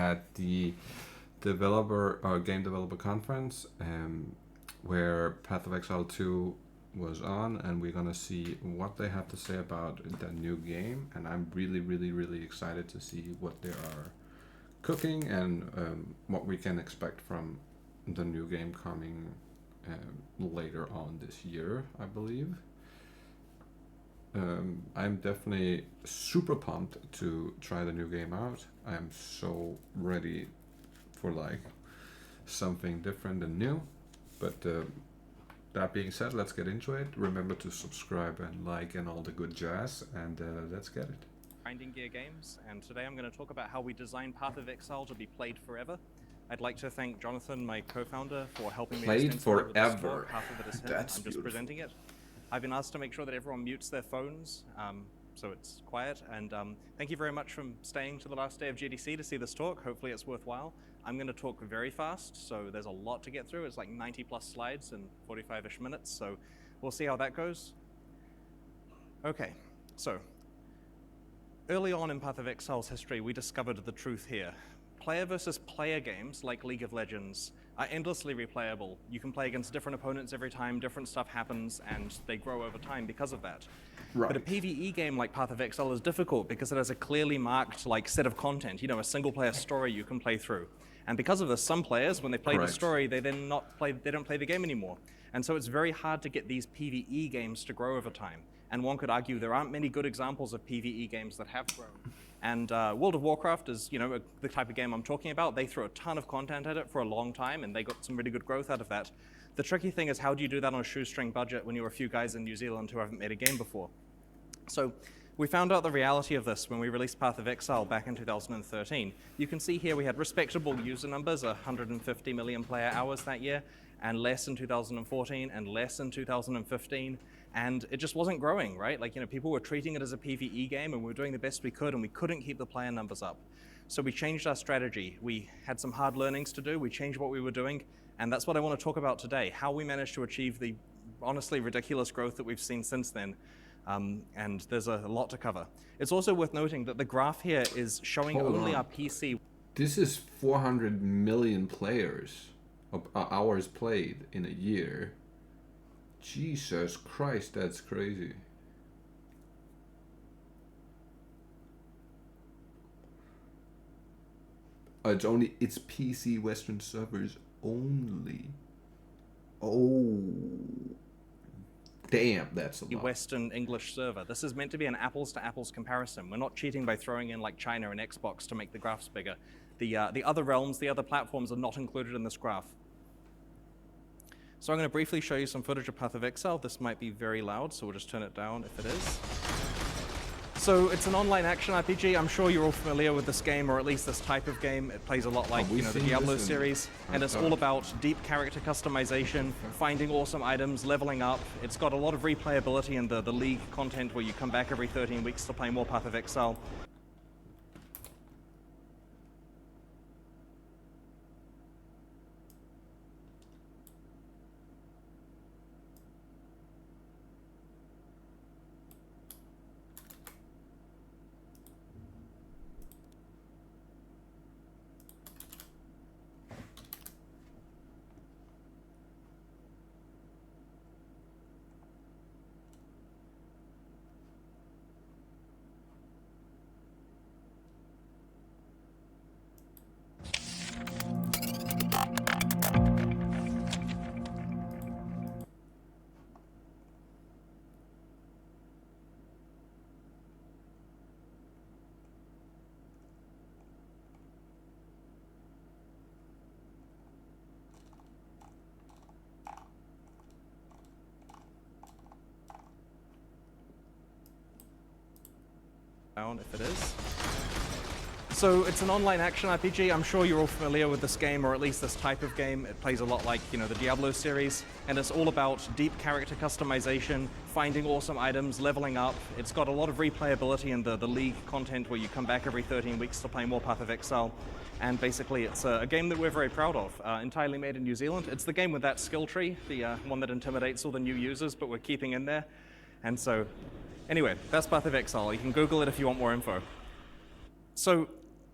at the game developer conference, where Path of Exile 2 was on, and we're gonna see what they have to say about the new game. And I'm really excited to see what they are cooking and what we can expect from the new game coming later on this year, I believe. I'm definitely super pumped to try the new game out. I'm so ready for like something different and new. But that being said, let's get into it. Remember to subscribe and like and all the good jazz, and let's get it. Grinding Gear Games, and today I'm going to talk about how we designed Path of Exile to be played forever. I'd like to thank Jonathan, my co-founder, for helping me Played forever. Half of it is him. That's I'm just beautiful. presenting it. I've been asked to make sure that everyone mutes their phones, so it's quiet. And thank you very much for staying to the last day of GDC to see this talk. Hopefully it's worthwhile. I'm going to talk very fast, so there's a lot to get through. It's like 90 plus slides in 45-ish minutes, so we'll see how that goes. Okay, so early on in Path of Exile's history, we discovered the truth here. Player versus player games, like League of Legends, are endlessly replayable. You can play against different opponents every time, different stuff happens, and they grow over time because of that. Right. But a PvE game like Path of Exile is difficult because it has a clearly marked set of content, a single-player story you can play through. And because of this, some players, when they play the story, they don't play the game anymore. And so it's very hard to get these PvE games to grow over time. And one could argue there aren't many good examples of PvE games that have grown. And World of Warcraft is, the type of game I'm talking about. They threw a ton of content at it for a long time, and they got some really good growth out of that. The tricky thing is, how do you do that on a shoestring budget when you're a few guys in New Zealand who haven't made a game before? So we found out the reality of this when we released Path of Exile back in 2013. You can see here we had respectable user numbers, 150 million player hours that year, and less in 2014, and less in 2015. And it just wasn't growing, right? People were treating it as a PvE game, and we were doing the best we could, and we couldn't keep the player numbers up. So we changed our strategy. We had some hard learnings to do. We changed what we were doing, and that's what I want to talk about today, how we managed to achieve the honestly ridiculous growth that we've seen since then. And there's a lot to cover. It's also worth noting that the graph here is showing only our PC. This is 400 million players, hours played in a year. Jesus Christ, that's crazy. It's PC Western servers only. Oh, damn, that's a lot. Western English server. This is meant to be an apples to apples comparison. We're not cheating by throwing in like China and Xbox to make the graphs bigger. The other realms, the other platforms are not included in this graph. So I'm going to briefly show you some footage of Path of Exile. This might be very loud, so we'll just turn it down if it is. So it's an online action RPG. I'm sure you're all familiar with this game, or at least this type of game. It plays a lot like the Diablo series, and it's all about deep character customization, finding awesome items, leveling up. It's got a lot of replayability in the League content where you come back every 13 weeks to play more Path of Exile. Down if it is. So it's an online action RPG. I'm sure you're all familiar with this game, or at least this type of game. It plays a lot like the Diablo series, and it's all about deep character customization, finding awesome items, leveling up. It's got a lot of replayability in the League content where you come back every 13 weeks to play more Path of Exile. And basically it's a game that we're very proud of, entirely made in New Zealand. It's the game with that skill tree, the one that intimidates all the new users, but we're keeping in there. And so anyway, that's Path of Exile. You can Google it if you want more info. So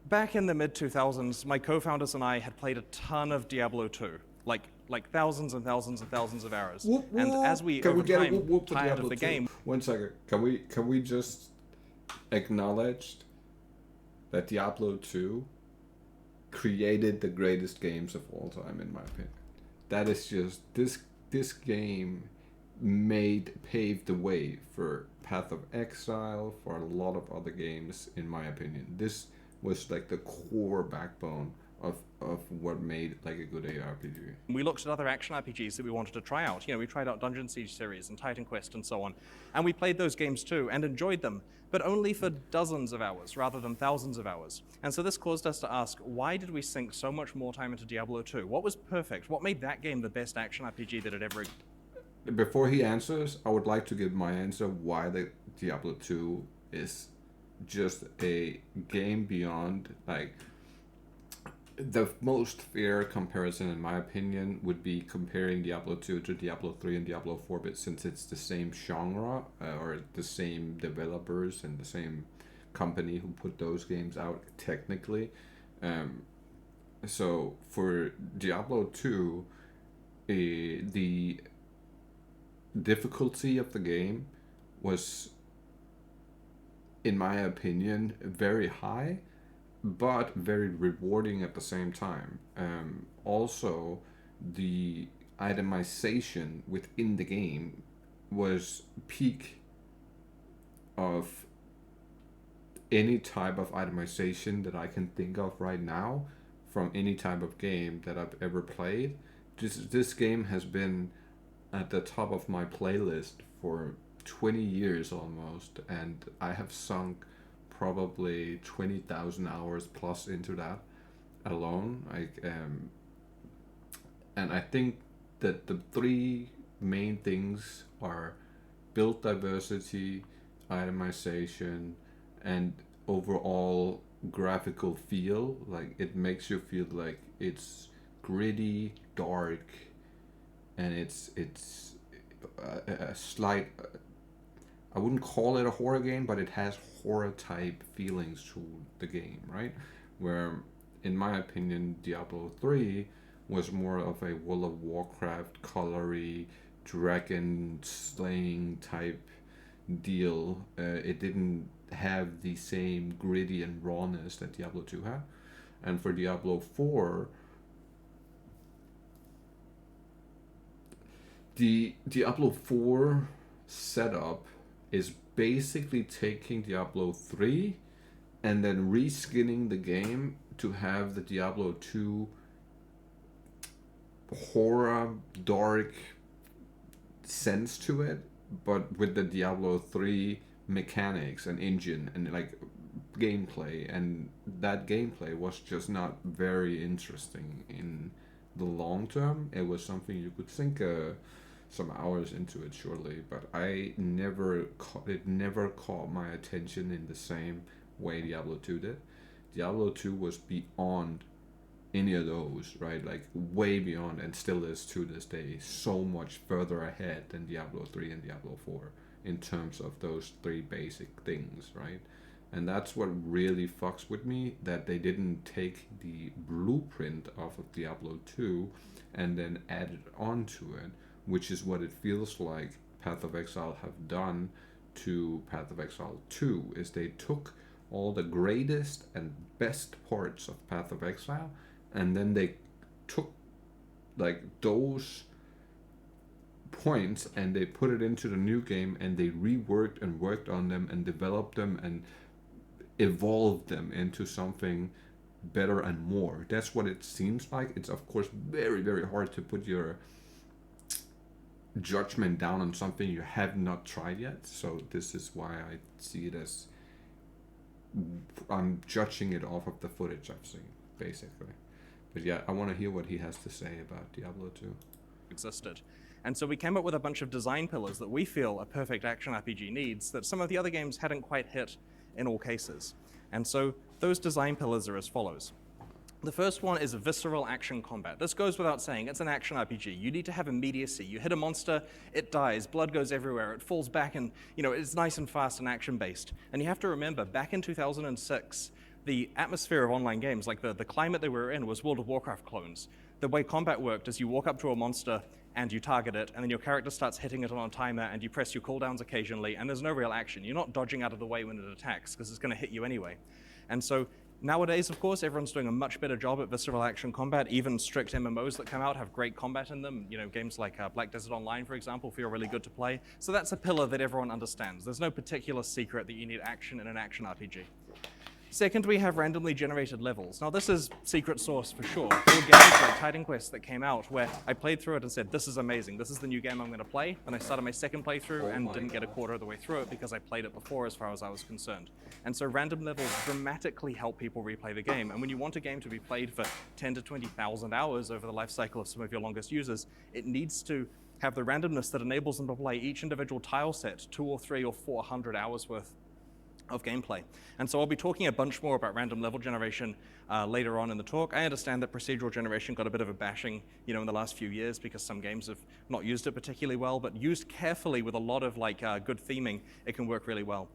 Back in the mid-2000s, my co-founders and I had played a ton of Diablo 2, like thousands and thousands and thousands of hours. Whoop, whoop. And as we, Can over we get time, a whoop whoop for tired Diablo of the 2? game... 1 second. Can we just acknowledge that Diablo 2 created the greatest games of all time, in my opinion? That is just... This game paved the way for Path of Exile, for a lot of other games, in my opinion. This was like the core backbone of what made like a good ARPG. We looked at other action RPGs that we wanted to try out. We tried out Dungeon Siege series and Titan Quest and so on. And we played those games too and enjoyed them, but only for dozens of hours rather than thousands of hours. And so this caused us to ask, why did we sink so much more time into Diablo 2? What was perfect? What made that game the best action RPG that it ever... Before he answers, I would like to give my answer why the Diablo 2 is just a game beyond, like, the most fair comparison, in my opinion, would be comparing Diablo 2 to Diablo 3 and Diablo 4, but since it's the same genre, or the same developers and the same company who put those games out, technically. So for Diablo 2, the difficulty of the game was, in my opinion, very high, but very rewarding at the same time. Also, the itemization within the game was peak of any type of itemization that I can think of right now from any type of game that I've ever played. This game has been at the top of my playlist for 20 years almost, and I have sunk probably 20,000 hours plus into that alone. And I think that the three main things are build diversity, itemization, and overall graphical feel. Like, it makes you feel like it's gritty, dark, and it's a slight... I wouldn't call it a horror game, but it has horror type feelings to the game, right? Where, in my opinion, Diablo 3 was more of a World of Warcraft colory, dragon slaying type deal. It didn't have the same gritty and rawness that Diablo 2 had. And for Diablo 4, the Diablo 4 setup is basically taking Diablo 3 and then reskinning the game to have the Diablo 2 horror, dark sense to it, but with the Diablo 3 mechanics and engine and like gameplay, and that gameplay was just not very interesting in the long term. It was something you could sink some hours into it, surely, but it never caught my attention in the same way Diablo 2 did. Diablo 2 was beyond any of those, right? Like, way beyond, and still is to this day, so much further ahead than Diablo 3 and Diablo 4 in terms of those three basic things, right? And that's what really fucks with me, that they didn't take the blueprint of Diablo 2 and then add it onto it, which is what it feels like Path of Exile have done to Path of Exile 2, is they took all the greatest and best parts of Path of Exile, and then they took like those points and they put it into the new game, and they reworked and worked on them and developed them and evolved them into something better and more. That's what it seems like. It's of course very, very hard to put your judgment down on something you have not tried yet, so this is why I see it as I'm judging it off of the footage I've seen, basically. But yeah, I want to hear what he has to say about Diablo 2. Existed. And so we came up with a bunch of design pillars that we feel a perfect action RPG needs that some of the other games hadn't quite hit in all cases. And so those design pillars are as follows. The first one is visceral action combat. This goes without saying, it's an action RPG. You need to have immediacy. You hit a monster, it dies, blood goes everywhere, it falls back, and it's nice and fast and action-based. And you have to remember, back in 2006, the atmosphere of online games, like the climate they were in, was World of Warcraft clones. The way combat worked is you walk up to a monster and you target it, and then your character starts hitting it on a timer, and you press your cooldowns occasionally, and there's no real action. You're not dodging out of the way when it attacks, because it's going to hit you anyway. And so nowadays, of course, everyone's doing a much better job at visceral action combat. Even strict MMOs that come out have great combat in them. You know, games like Black Desert Online, for example, feel really good to play. So that's a pillar that everyone understands. There's no particular secret that you need action in an action RPG. Second, we have randomly generated levels. Now, this is secret sauce for sure. There were games like Titan Quest that came out where I played through it and said, this is amazing. This is the new game I'm going to play. And I started my second playthrough and didn't get a quarter of the way through it because I played it before as far as I was concerned. And so random levels dramatically help people replay the game. And when you want a game to be played for 10 to 20,000 hours over the life cycle of some of your longest users, it needs to have the randomness that enables them to play each individual tile set 200 or 300 or 400 hours worth of gameplay. And so I'll be talking a bunch more about random level generation later on in the talk. I understand that procedural generation got a bit of a bashing, you know, in the last few years because some games have not used it particularly well, but used carefully with a lot of good theming, it can work really well.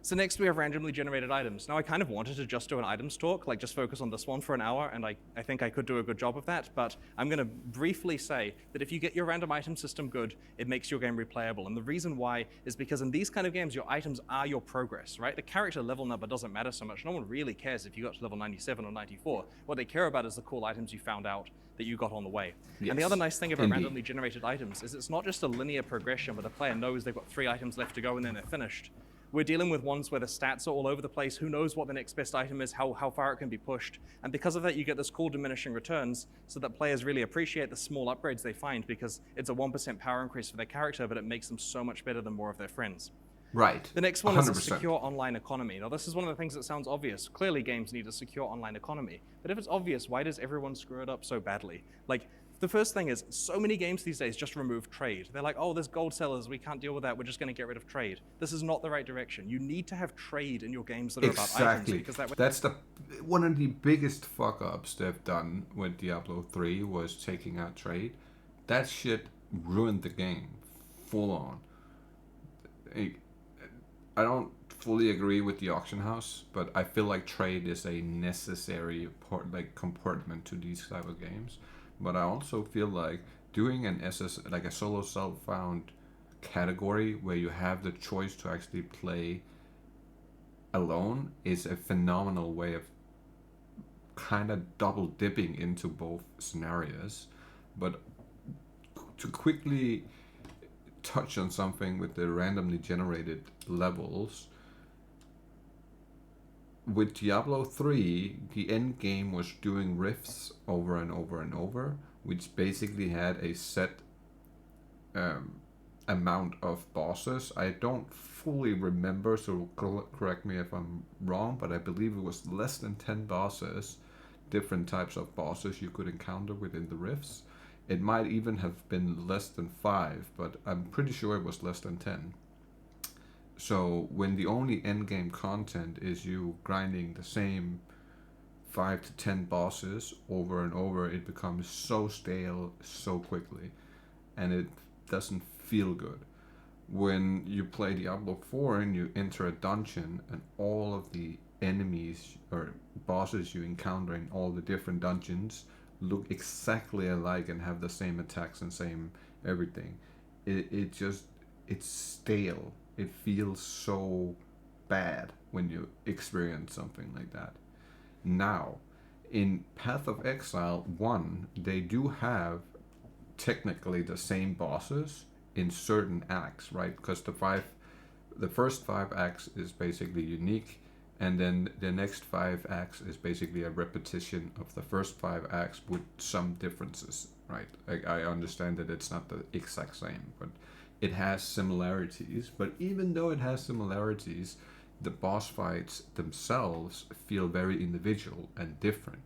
So next we have randomly generated items. Now I kind of wanted to just do an items talk, like just focus on this one for an hour, and I think I could do a good job of that, but I'm gonna briefly say that if you get your random item system good, it makes your game replayable. And the reason why is because in these kind of games, your items are your progress, right? The character level number doesn't matter so much. No one really cares if you got to level 97 or 94. What they care about is the cool items you found out that you got on the way. Yes. And the other nice thing about randomly generated items is it's not just a linear progression where the player knows they've got 3 items left to go and then they're finished. We're dealing with ones where the stats are all over the place. Who knows what the next best item is, how far it can be pushed. And because of that, you get this cool diminishing returns so that players really appreciate the small upgrades they find because it's a 1% power increase for their character, but it makes them so much better than more of their friends. Right. The next one 100%. Is a secure online economy. Now, this is one of the things that sounds obvious. Clearly, games need a secure online economy. But if it's obvious, why does everyone screw it up so badly? Like, the first thing is, so many games these days just remove trade. They're like, oh, there's gold sellers, we can't deal with that, we're just going to get rid of trade. This is not the right direction. You need to have trade in your games that are about items. Because that's one of the biggest fuck-ups they've done with Diablo 3 was taking out trade. That shit ruined the game, full on. I don't fully agree with the auction house, but I feel like trade is a necessary compartment to these type of games. But I also feel like doing an like a solo self-found category where you have the choice to actually play alone is a phenomenal way of kind of double dipping into both scenarios. But to quickly touch on something with the randomly generated levels, with Diablo 3, the end game was doing rifts over and over and over, which basically had a set amount of bosses. I don't fully remember, so correct me if I'm wrong, but I believe it was less than 10 bosses, different types of bosses you could encounter within the rifts. It might even have been less than 5, but I'm pretty sure it was less than 10. So when the only endgame content is you grinding the same 5 to 10 bosses over and over, it becomes so stale so quickly, and it doesn't feel good. When you play Diablo 4 and you enter a dungeon and all of the enemies or bosses you encounter in all the different dungeons look exactly alike and have the same attacks and same everything, it's stale. It feels so bad when you experience something like that. Now, in Path of Exile 1, they do have technically the same bosses in certain acts, right? Because the first 5 acts is basically unique, and then the next 5 acts is basically a repetition of the first 5 acts with some differences, right? I understand that it's not the exact same, but it has similarities. But even though it has similarities, the boss fights themselves feel very individual and different,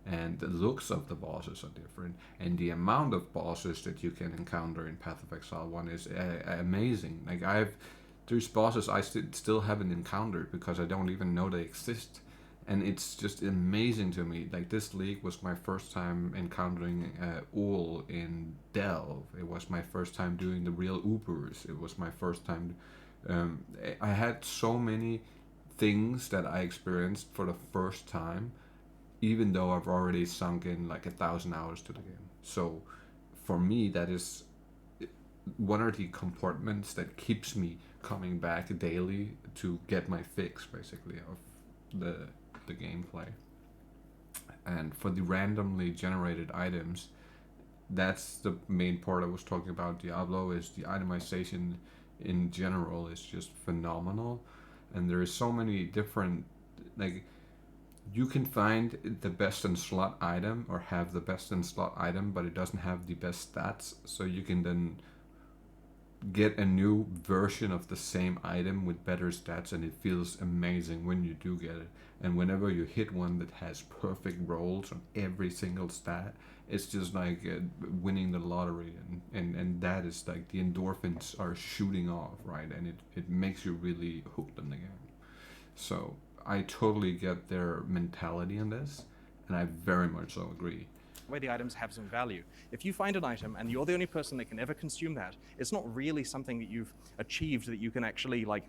and the looks of the bosses are different, and the amount of bosses that you can encounter in Path of Exile 1 is amazing. Like, there's bosses I still haven't encountered because I don't even know they exist, and it's just amazing to me. Like, this league was my first time encountering Ul in Delve. It was my first time doing the real Ubers. It was my first time. I had so many things that I experienced for the first time, even though I've already sunk in like 1,000 hours to the game. So for me, that is one of the compartments that keeps me coming back daily to get my fix, basically, of the gameplay. And for the randomly generated items, that's the main part I was talking about. Diablo is the itemization in general is just phenomenal, and there is so many different, like, you can find the best in slot item or have the best in slot item, but it doesn't have the best stats. So you can then get a new version of the same item with better stats, and it feels amazing when you do get it. And whenever you hit one that has perfect rolls on every single stat, it's just like winning the lottery, and that is like the endorphins are shooting off, right? And it makes you really hooked on the game. So I totally get their mentality in this, and I very much so agree. Where the items have some value. If you find an item and you're the only person that can ever consume that, it's not really something that you've achieved that you can actually like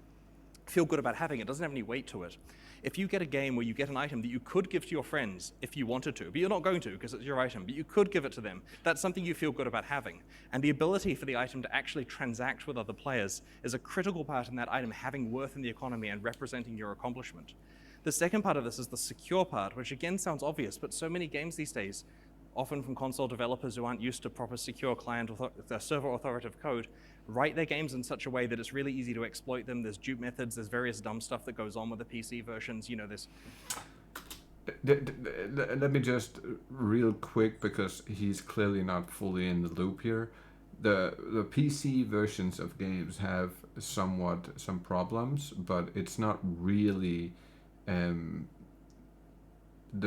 feel good about having. It doesn't have any weight to it. If you get a game where you get an item that you could give to your friends if you wanted to, but you're not going to because it's your item, but you could give it to them, that's something you feel good about having. And the ability for the item to actually transact with other players is a critical part in that item having worth in the economy and representing your accomplishment. The second part of this is the secure part, which again sounds obvious, but so many games these days, often from console developers who aren't used to proper secure client server authoritative code, write their games in such a way that it's really easy to exploit them. There's dupe methods, there's various dumb stuff that goes on with the PC versions. You know, this. Let me just real quick, because he's clearly not fully in the loop here. The PC versions of games have somewhat some problems, but it's not really the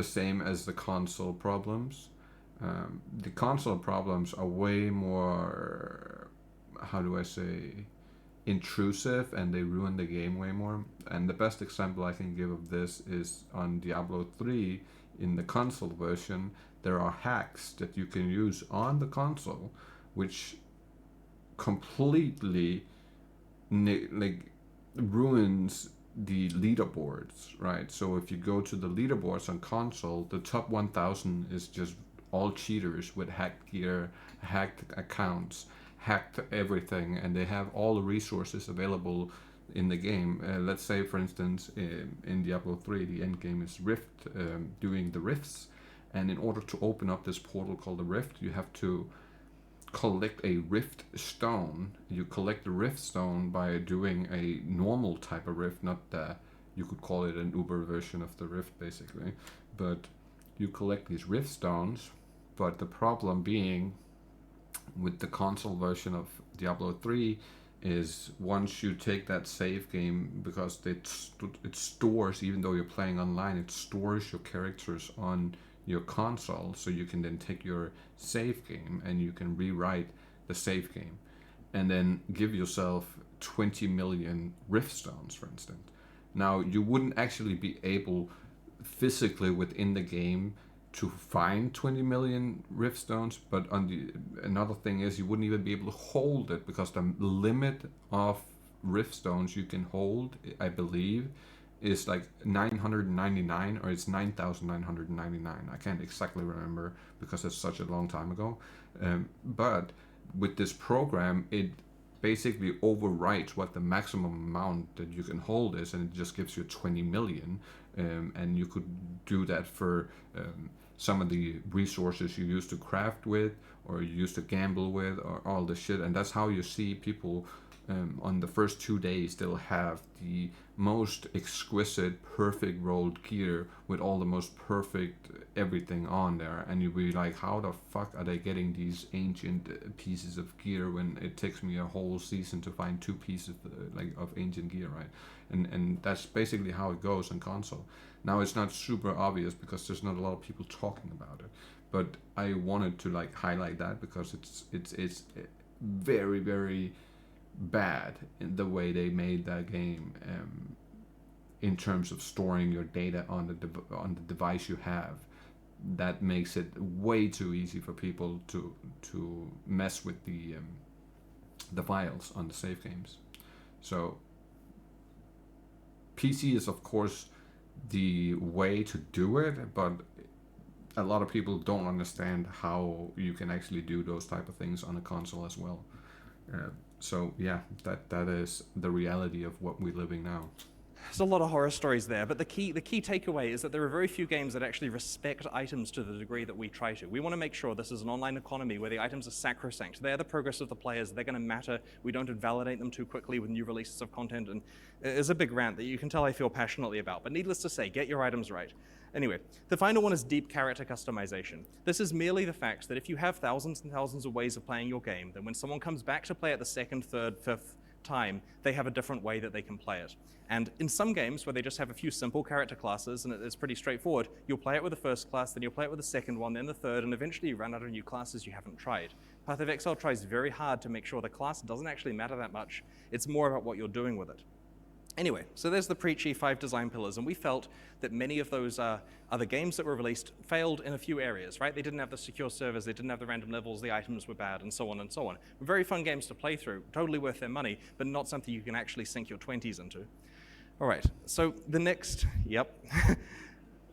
same as the console problems. The console problems are way more, how do I say, intrusive, and they ruin the game way more. And the best example I can give of this is on Diablo 3. In the console version, there are hacks that you can use on the console, which completely like ruins the leaderboards, right? So if you go to the leaderboards on console, the top 1,000 is just all cheaters with hacked gear, hacked accounts, hacked everything, and they have all the resources available in the game. Let's say, for instance, in Diablo 3, the end game is Rift, doing the rifts, and in order to open up this portal called the Rift, you have to collect a rift stone. You collect the rift stone by doing a normal type of rift, not the, you could call it an Uber version of the rift basically, but you collect these rift stones. But the problem being with the console version of Diablo 3 is once you take that save game, because it stores, even though you're playing online, it stores your characters on your console, so you can then take your save game and you can rewrite the save game and then give yourself 20 million rift stones, for instance. Now, you wouldn't actually be able physically within the game to find 20 million rift stones, but on the another thing is you wouldn't even be able to hold it, because the limit of rift stones you can hold, I believe, is like 999, or it's 9,999. I can't exactly remember because it's such a long time ago. But with this program, it basically overwrites what the maximum amount that you can hold is, and it just gives you 20 million. And you could do that for some of the resources you used to craft with, or you used to gamble with, or all this shit. And that's how you see people on the first 2 days, they'll have the most exquisite, perfect rolled gear with all the most perfect everything on there, and you'll be like, how the fuck are they getting these ancient pieces of gear when it takes me a whole season to find 2 pieces of ancient gear, right? And that's basically how it goes on console. Now, it's not super obvious because there's not a lot of people talking about it, but I wanted to like highlight that because it's very, very bad in the way they made that game, in terms of storing your data on the device you have. That makes it way too easy for people to mess with the files on the save games. So PC is of course the way to do it, but a lot of people don't understand how you can actually do those type of things on a console as well. So yeah, that is the reality of what we're living now. There's a lot of horror stories there, but the key takeaway is that there are very few games that actually respect items to the degree that we try to. We want to make sure this is an online economy where the items are sacrosanct. They're the progress of the players. They're going to matter. We don't invalidate them too quickly with new releases of content, and it's a big rant that you can tell I feel passionately about. But needless to say, get your items right. Anyway, the final one is deep character customization. This is merely the fact that if you have thousands and thousands of ways of playing your game, then when someone comes back to play it the second, third, fifth time, they have a different way that they can play it. And in some games where they just have a few simple character classes and it's pretty straightforward, you'll play it with the first class, then you'll play it with the second one, then the third, and eventually you run out of new classes you haven't tried. Path of Exile tries very hard to make sure the class doesn't actually matter that much. It's more about what you're doing with it. Anyway, so there's the preachy 5 design pillars, and we felt that many of those other games that were released failed in a few areas, right? They didn't have the secure servers, they didn't have the random levels, the items were bad, and so on and so on. Very fun games to play through, totally worth their money, but not something you can actually sink your 20s into. All right, so the next,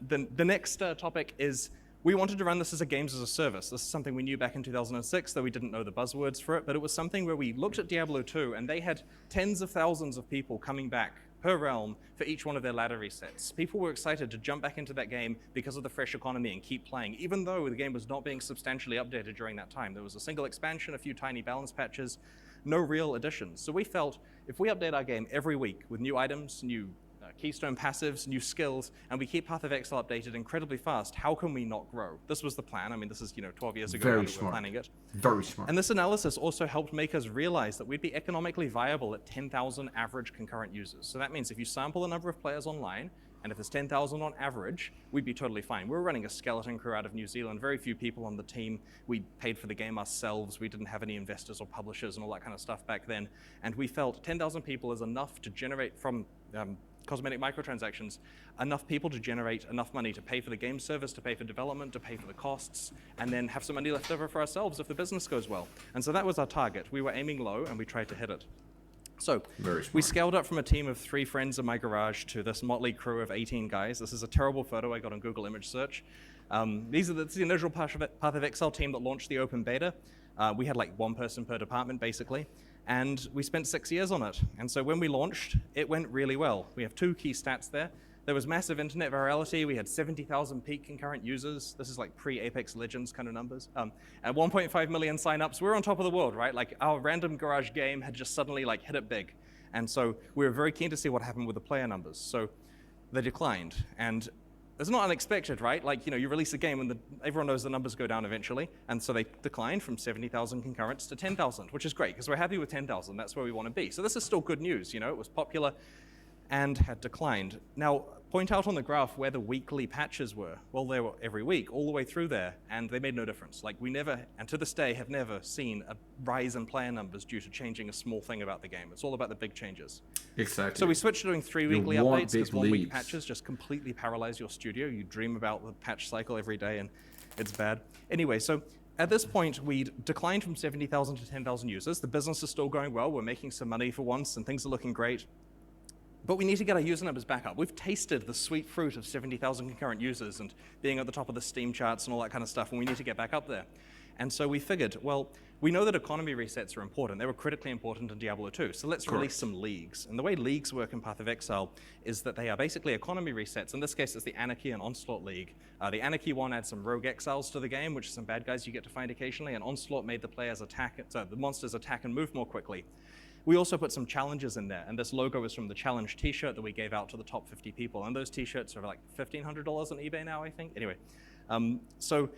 the next topic is we wanted to run this as a games as a service. This is something we knew back in 2006, though we didn't know the buzzwords for it, but it was something where we looked at Diablo 2, and they had tens of thousands of people coming back per realm for each one of their ladder resets. People were excited to jump back into that game because of the fresh economy and keep playing, even though the game was not being substantially updated during that time. There was a single expansion, a few tiny balance patches, no real additions. So we felt if we update our game every week with new items, new keystone passives, new skills, and we keep Path of Exile updated incredibly fast, how can we not grow? This was the plan. I mean, this is 12 years ago we were planning it. Very smart. And this analysis also helped make us realize that we'd be economically viable at 10,000 average concurrent users. So that means if you sample the number of players online, and if it's 10,000 on average, we'd be totally fine. We were running a skeleton crew out of New Zealand, very few people on the team. We paid for the game ourselves. We didn't have any investors or publishers and all that kind of stuff back then. And we felt 10,000 people is enough to generate from cosmetic microtransactions, enough people to generate enough money to pay for the game service, to pay for development, to pay for the costs, and then have some money left over for ourselves if the business goes well. And so that was our target. We were aiming low, and we tried to hit it. So we scaled up from a team of 3 friends in my garage to this motley crew of 18 guys. This is a terrible photo I got on Google image search. This is the initial Path of Exile team that launched the open beta. We had like 1 person per department, basically. And we spent 6 years on it. And so when we launched, it went really well. We have 2 key stats there. There was massive internet virality. We had 70,000 peak concurrent users. This is like pre-Apex Legends kind of numbers. And 1.5 million signups. We're on top of the world, right? Like our random garage game had just suddenly like hit it big. And so we were very keen to see what happened with the player numbers. So they declined. And it's not unexpected, right? Like, you release a game and everyone knows the numbers go down eventually. And so they declined from 70,000 concurrents to 10,000, which is great because we're happy with 10,000. That's where we want to be. So this is still good news. It was popular and had declined. Now, point out on the graph where the weekly patches were. Well, they were every week, all the way through there, and they made no difference. Like we never, and to this day, have never seen a rise in player numbers due to changing a small thing about the game. It's all about the big changes. Exactly. So we switched to doing 3 weekly updates because 1 week patches just completely paralyze your studio. You dream about the patch cycle every day, and it's bad. Anyway, so at this point, we declined from 70,000 to 10,000 users. The business is still going well. We're making some money for once, and things are looking great. But we need to get our user numbers back up. We've tasted the sweet fruit of 70,000 concurrent users and being at the top of the Steam charts and all that kind of stuff, and we need to get back up there. And so we figured, well, we know that economy resets are important. They were critically important in Diablo 2, so let's release some leagues. And the way leagues work in Path of Exile is that they are basically economy resets. In this case, it's the Anarchy and Onslaught League. The Anarchy one adds some rogue exiles to the game, which is some bad guys you get to find occasionally, and Onslaught made the players the monsters attack and move more quickly. We also put some challenges in there, and this logo is from the challenge t-shirt that we gave out to the top 50 people, and those t-shirts are like $1,500 on eBay now, I think. Anyway, so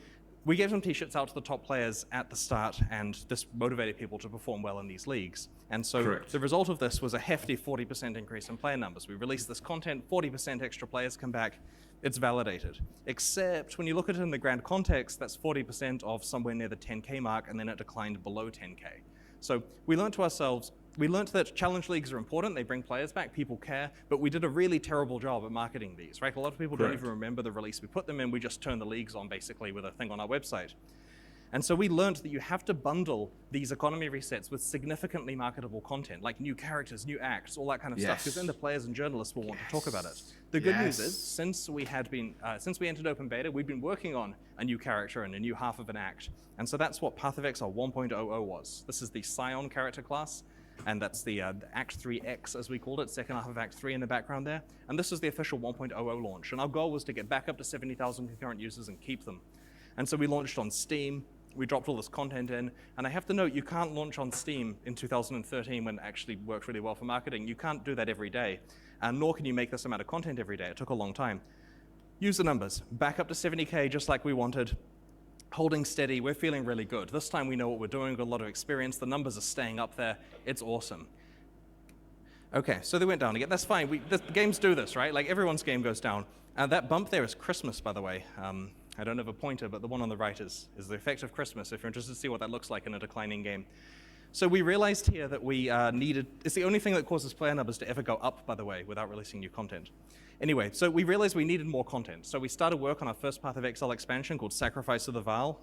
we gave some t-shirts out to the top players at the start, and this motivated people to perform well in these leagues. And so the result of this was a hefty 40% increase in player numbers. We released this content, 40% extra players come back, it's validated. Except when you look at it in the grand context, that's 40% of somewhere near the 10K mark, and then it declined below 10K. So we learned that challenge leagues are important, they bring players back, people care, but we did a really terrible job at marketing these, right? A lot of people don't even remember the release we put them in, we just turn the leagues on basically with a thing on our website. And so we learned that you have to bundle these economy resets with significantly marketable content, like new characters, new acts, all that kind of stuff, because then the players and journalists will want to talk about it. The good news is, since we entered open beta, we've been working on a new character and a new half of an act. And so that's what Path of Exile 1.00 was. This is the Scion character class, and that's the Act 3X, as we called it, second half of Act 3 in the background there. And this was the official 1.00 launch. And our goal was to get back up to 70,000 concurrent users and keep them. And so we launched on Steam. We dropped all this content in, and I have to note, you can't launch on Steam in 2013 when it actually worked really well for marketing. You can't do that every day, and nor can you make this amount of content every day. It took a long time. User numbers, back up to 70K just like we wanted. Holding steady, we're feeling really good. This time we know what we're doing, we've got a lot of experience, the numbers are staying up there, it's awesome. Okay, so they went down again, that's fine. The games do this, right? Like everyone's game goes down. And that bump there is Christmas, by the way. I don't have a pointer, but the one on the right is the effect of Christmas, if you're interested to see what that looks like in a declining game. So we realized here that we it's the only thing that causes player numbers to ever go up, by the way, without releasing new content. Anyway, so we realized we needed more content. So we started work on our first Path of Exile expansion called Sacrifice of the Val.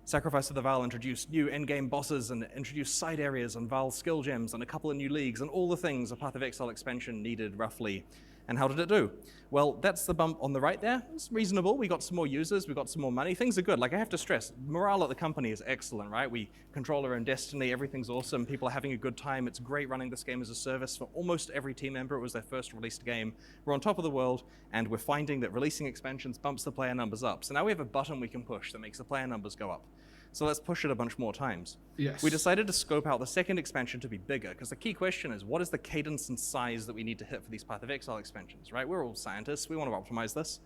Sacrifice of the Val introduced new endgame bosses and introduced side areas and Val skill gems and a couple of new leagues and all the things a Path of Exile expansion needed roughly. And how did it do? Well, that's the bump on the right there. It's reasonable. We got some more users. We got some more money. Things are good. Like I have to stress, morale at the company is excellent, right? We control our own destiny. Everything's awesome. People are having a good time. It's great running this game as a service for almost every team member. It was their first released game. We're on top of the world, and we're finding that releasing expansions bumps the player numbers up. So now we have a button we can push that makes the player numbers go up. So let's push it a bunch more times. Yes. We decided to scope out the second expansion to be bigger, because the key question is, what is the cadence and size that we need to hit for these Path of Exile expansions, right? We're all scientists. We want to optimize this.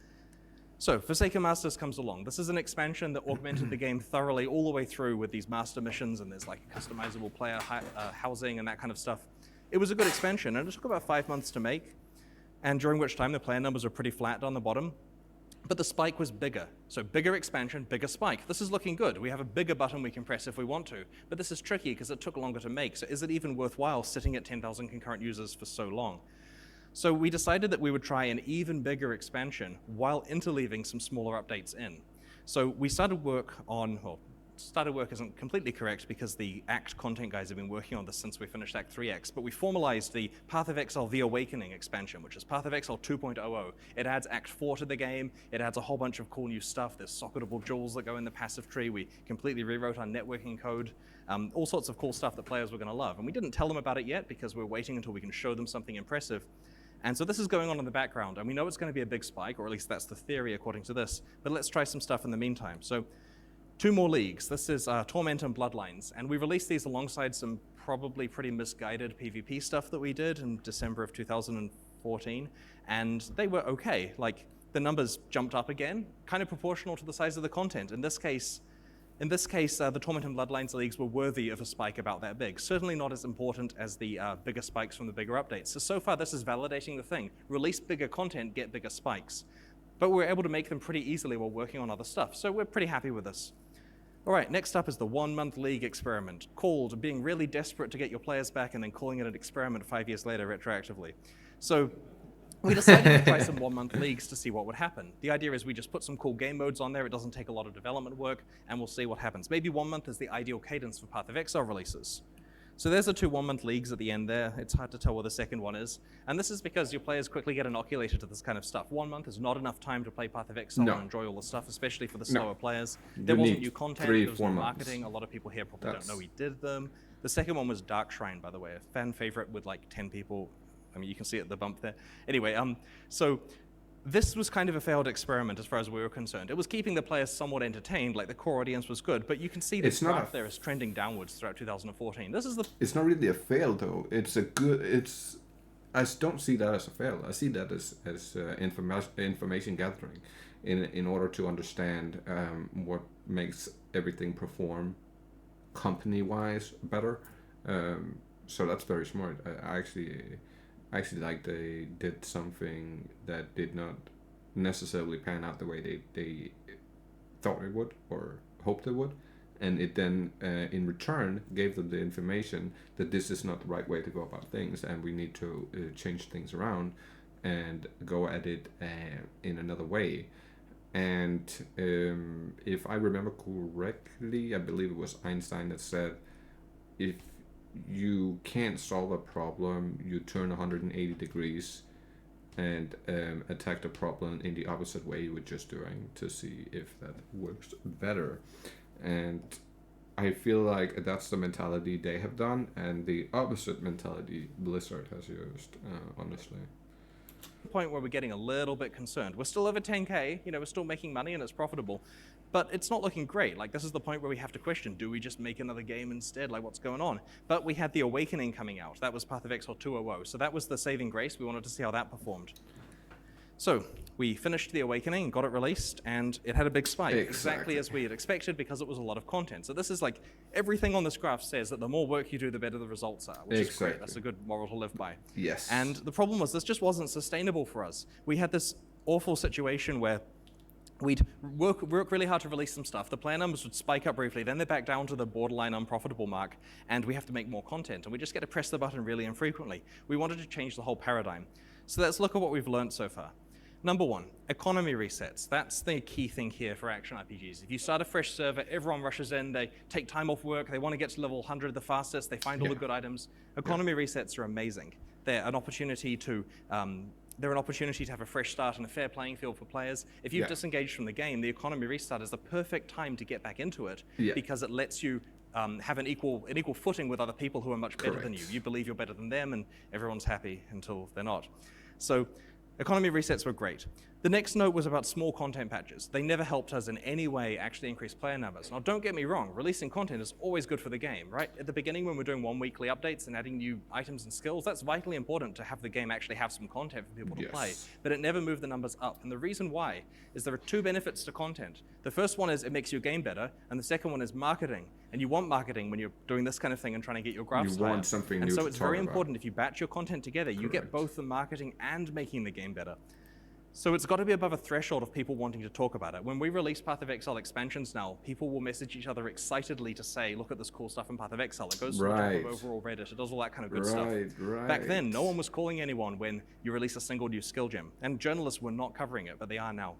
So Forsaken Masters comes along. This is an expansion that augmented the game thoroughly all the way through with these master missions, and there's like customizable player housing and that kind of stuff. It was a good expansion, and it took about 5 months to make, and during which time the player numbers were pretty flat down the bottom. But the spike was bigger. So bigger expansion, bigger spike. This is looking good. We have a bigger button we can press if we want to. But this is tricky because it took longer to make. So is it even worthwhile sitting at 10,000 concurrent users for so long? So we decided that we would try an even bigger expansion while interleaving some smaller updates in. So we started work on, well, started work isn't completely correct because the ACT content guys have been working on this since we finished Act 3X, but we formalized the Path of Exile The Awakening expansion, which is Path of Exile 2.00. It adds Act 4 to the game, it adds a whole bunch of cool new stuff, there's socketable jewels that go in the passive tree, we completely rewrote our networking code, all sorts of cool stuff that players were gonna love. And we didn't tell them about it yet because we're waiting until we can show them something impressive. And so this is going on in the background, and we know it's gonna be a big spike, or at least that's the theory according to this, but let's try some stuff in the meantime. So 2 more leagues. This is Torment and Bloodlines, and we released these alongside some probably pretty misguided PvP stuff that we did in December of 2014, and they were okay. Like, the numbers jumped up again, kind of proportional to the size of the content. In this case, the Torment and Bloodlines leagues were worthy of a spike about that big. Certainly not as important as the bigger spikes from the bigger updates. So far, this is validating the thing. Release bigger content, get bigger spikes. But we're able to make them pretty easily while working on other stuff, so we're pretty happy with this. All right, next up is the 1-month league experiment, called being really desperate to get your players back and then calling it an experiment 5 years later retroactively. So we decided to try some 1-month leagues to see what would happen. The idea is we just put some cool game modes on there, it doesn't take a lot of development work, and we'll see what happens. Maybe 1 month is the ideal cadence for Path of Exile releases. So there's the 2 1-month leagues at the end there. It's hard to tell where the second one is. And this is because your players quickly get inoculated to this kind of stuff. 1 month is not enough time to play Path of Exile and enjoy all the stuff, especially for the slower players. There wasn't new content, there was no marketing. A lot of people here probably don't know we did them. The second one was Dark Shrine, by the way, a fan favorite with like 10 people. I mean, you can see it at the bump there. Anyway, so this was kind of a failed experiment as far as we were concerned. It was keeping the players somewhat entertained, like the core audience was good, but you can see this graph there is trending downwards throughout 2014. This is the... It's not really a fail, though. It's a good... I don't see that as a fail. I see that as information gathering in order to understand what makes everything perform company-wise better. So that's very smart. I actually like they did something that did not necessarily pan out the way they thought it would or hoped it would, and it then in return gave them the information that this is not the right way to go about things and we need to change things around and go at it in another way. And if I remember correctly, I believe it was Einstein that said, if you can't solve a problem, you turn 180 degrees and attack the problem in the opposite way you were just doing to see if that works better. And I feel like that's the mentality they have done, and the opposite mentality Blizzard has used, honestly. Point where we're getting a little bit concerned. We're still over 10K, we're still making money and it's profitable, but it's not looking great. Like, this is the point where we have to question, do we just make another game instead? Like, what's going on? But we had the Awakening coming out. That was Path of Exile 2.0, so that was the saving grace. We wanted to see how that performed. So we finished the Awakening, got it released, and it had a big spike, exactly as we had expected, because it was a lot of content. So this is like, everything on this graph says that the more work you do, the better the results are, which is great. That's a good moral to live by. Yes. And the problem was this just wasn't sustainable for us. We had this awful situation where we'd work really hard to release some stuff. The player numbers would spike up briefly, then they're back down to the borderline unprofitable mark, and we have to make more content, and we just get to press the button really infrequently. We wanted to change the whole paradigm. So let's look at what we've learned so far. Number one, economy resets. That's the key thing here for action RPGs. If you start a fresh server, everyone rushes in, they take time off work, they want to get to level 100 the fastest, they find all the good items. Economy resets are amazing. They're an opportunity to have a fresh start and a fair playing field for players. If you've disengaged from the game, the economy restart is the perfect time to get back into it, because it lets you have an equal footing with other people who are much better than you. You believe you're better than them, and everyone's happy until they're not. So economy resets were great. The next note was about small content patches. They never helped us in any way actually increase player numbers. Now, don't get me wrong, releasing content is always good for the game, right? At the beginning, when we're doing 1 weekly updates and adding new items and skills, that's vitally important to have the game actually have some content for people to play. But it never moved the numbers up. And the reason why is there are 2 benefits to content. The first one is it makes your game better, and the second one is marketing. And you want marketing when you're doing this kind of thing and trying to get your graphs higher. You want something new to And talk so it's very important if you batch your content together, you get both the marketing and making the game better. So it's got to be above a threshold of people wanting to talk about it. When we release Path of Exile expansions now, people will message each other excitedly to say, look at this cool stuff in Path of Exile. It goes to the top of overall Reddit. It does all that kind of good stuff. Back then, no one was calling anyone when you release a single new skill gem. And journalists were not covering it, but they are now.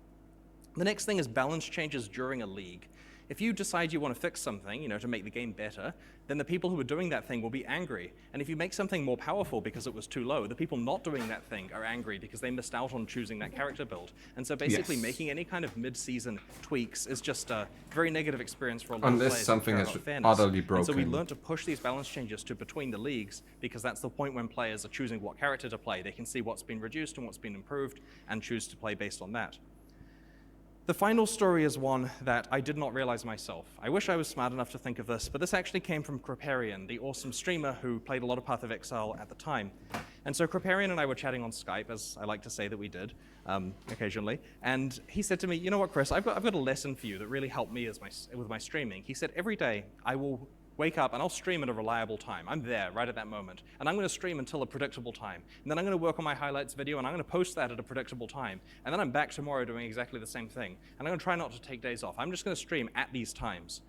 The next thing is balance changes during a league. If you decide you want to fix something, to make the game better, then the people who are doing that thing will be angry. And if you make something more powerful because it was too low, the people not doing that thing are angry because they missed out on choosing that character build. And so basically making any kind of mid-season tweaks is just a very negative experience for a lot of players. Unless something is utterly broken. And so we learned to push these balance changes to between the leagues, because that's the point when players are choosing what character to play. They can see what's been reduced and what's been improved and choose to play based on that. The final story is one that I did not realize myself. I wish I was smart enough to think of this, but this actually came from Kriparian, the awesome streamer who played a lot of Path of Exile at the time. And so Kriparian and I were chatting on Skype, as I like to say that we did, occasionally. And he said to me, you know what, Chris, I've got a lesson for you that really helped me with my streaming. He said, every day I will wake up and I'll stream at a reliable time. I'm there right at that moment. And I'm going to stream until a predictable time. And then I'm going to work on my highlights video and I'm going to post that at a predictable time. And then I'm back tomorrow doing exactly the same thing. And I'm going to try not to take days off. I'm just going to stream at these times.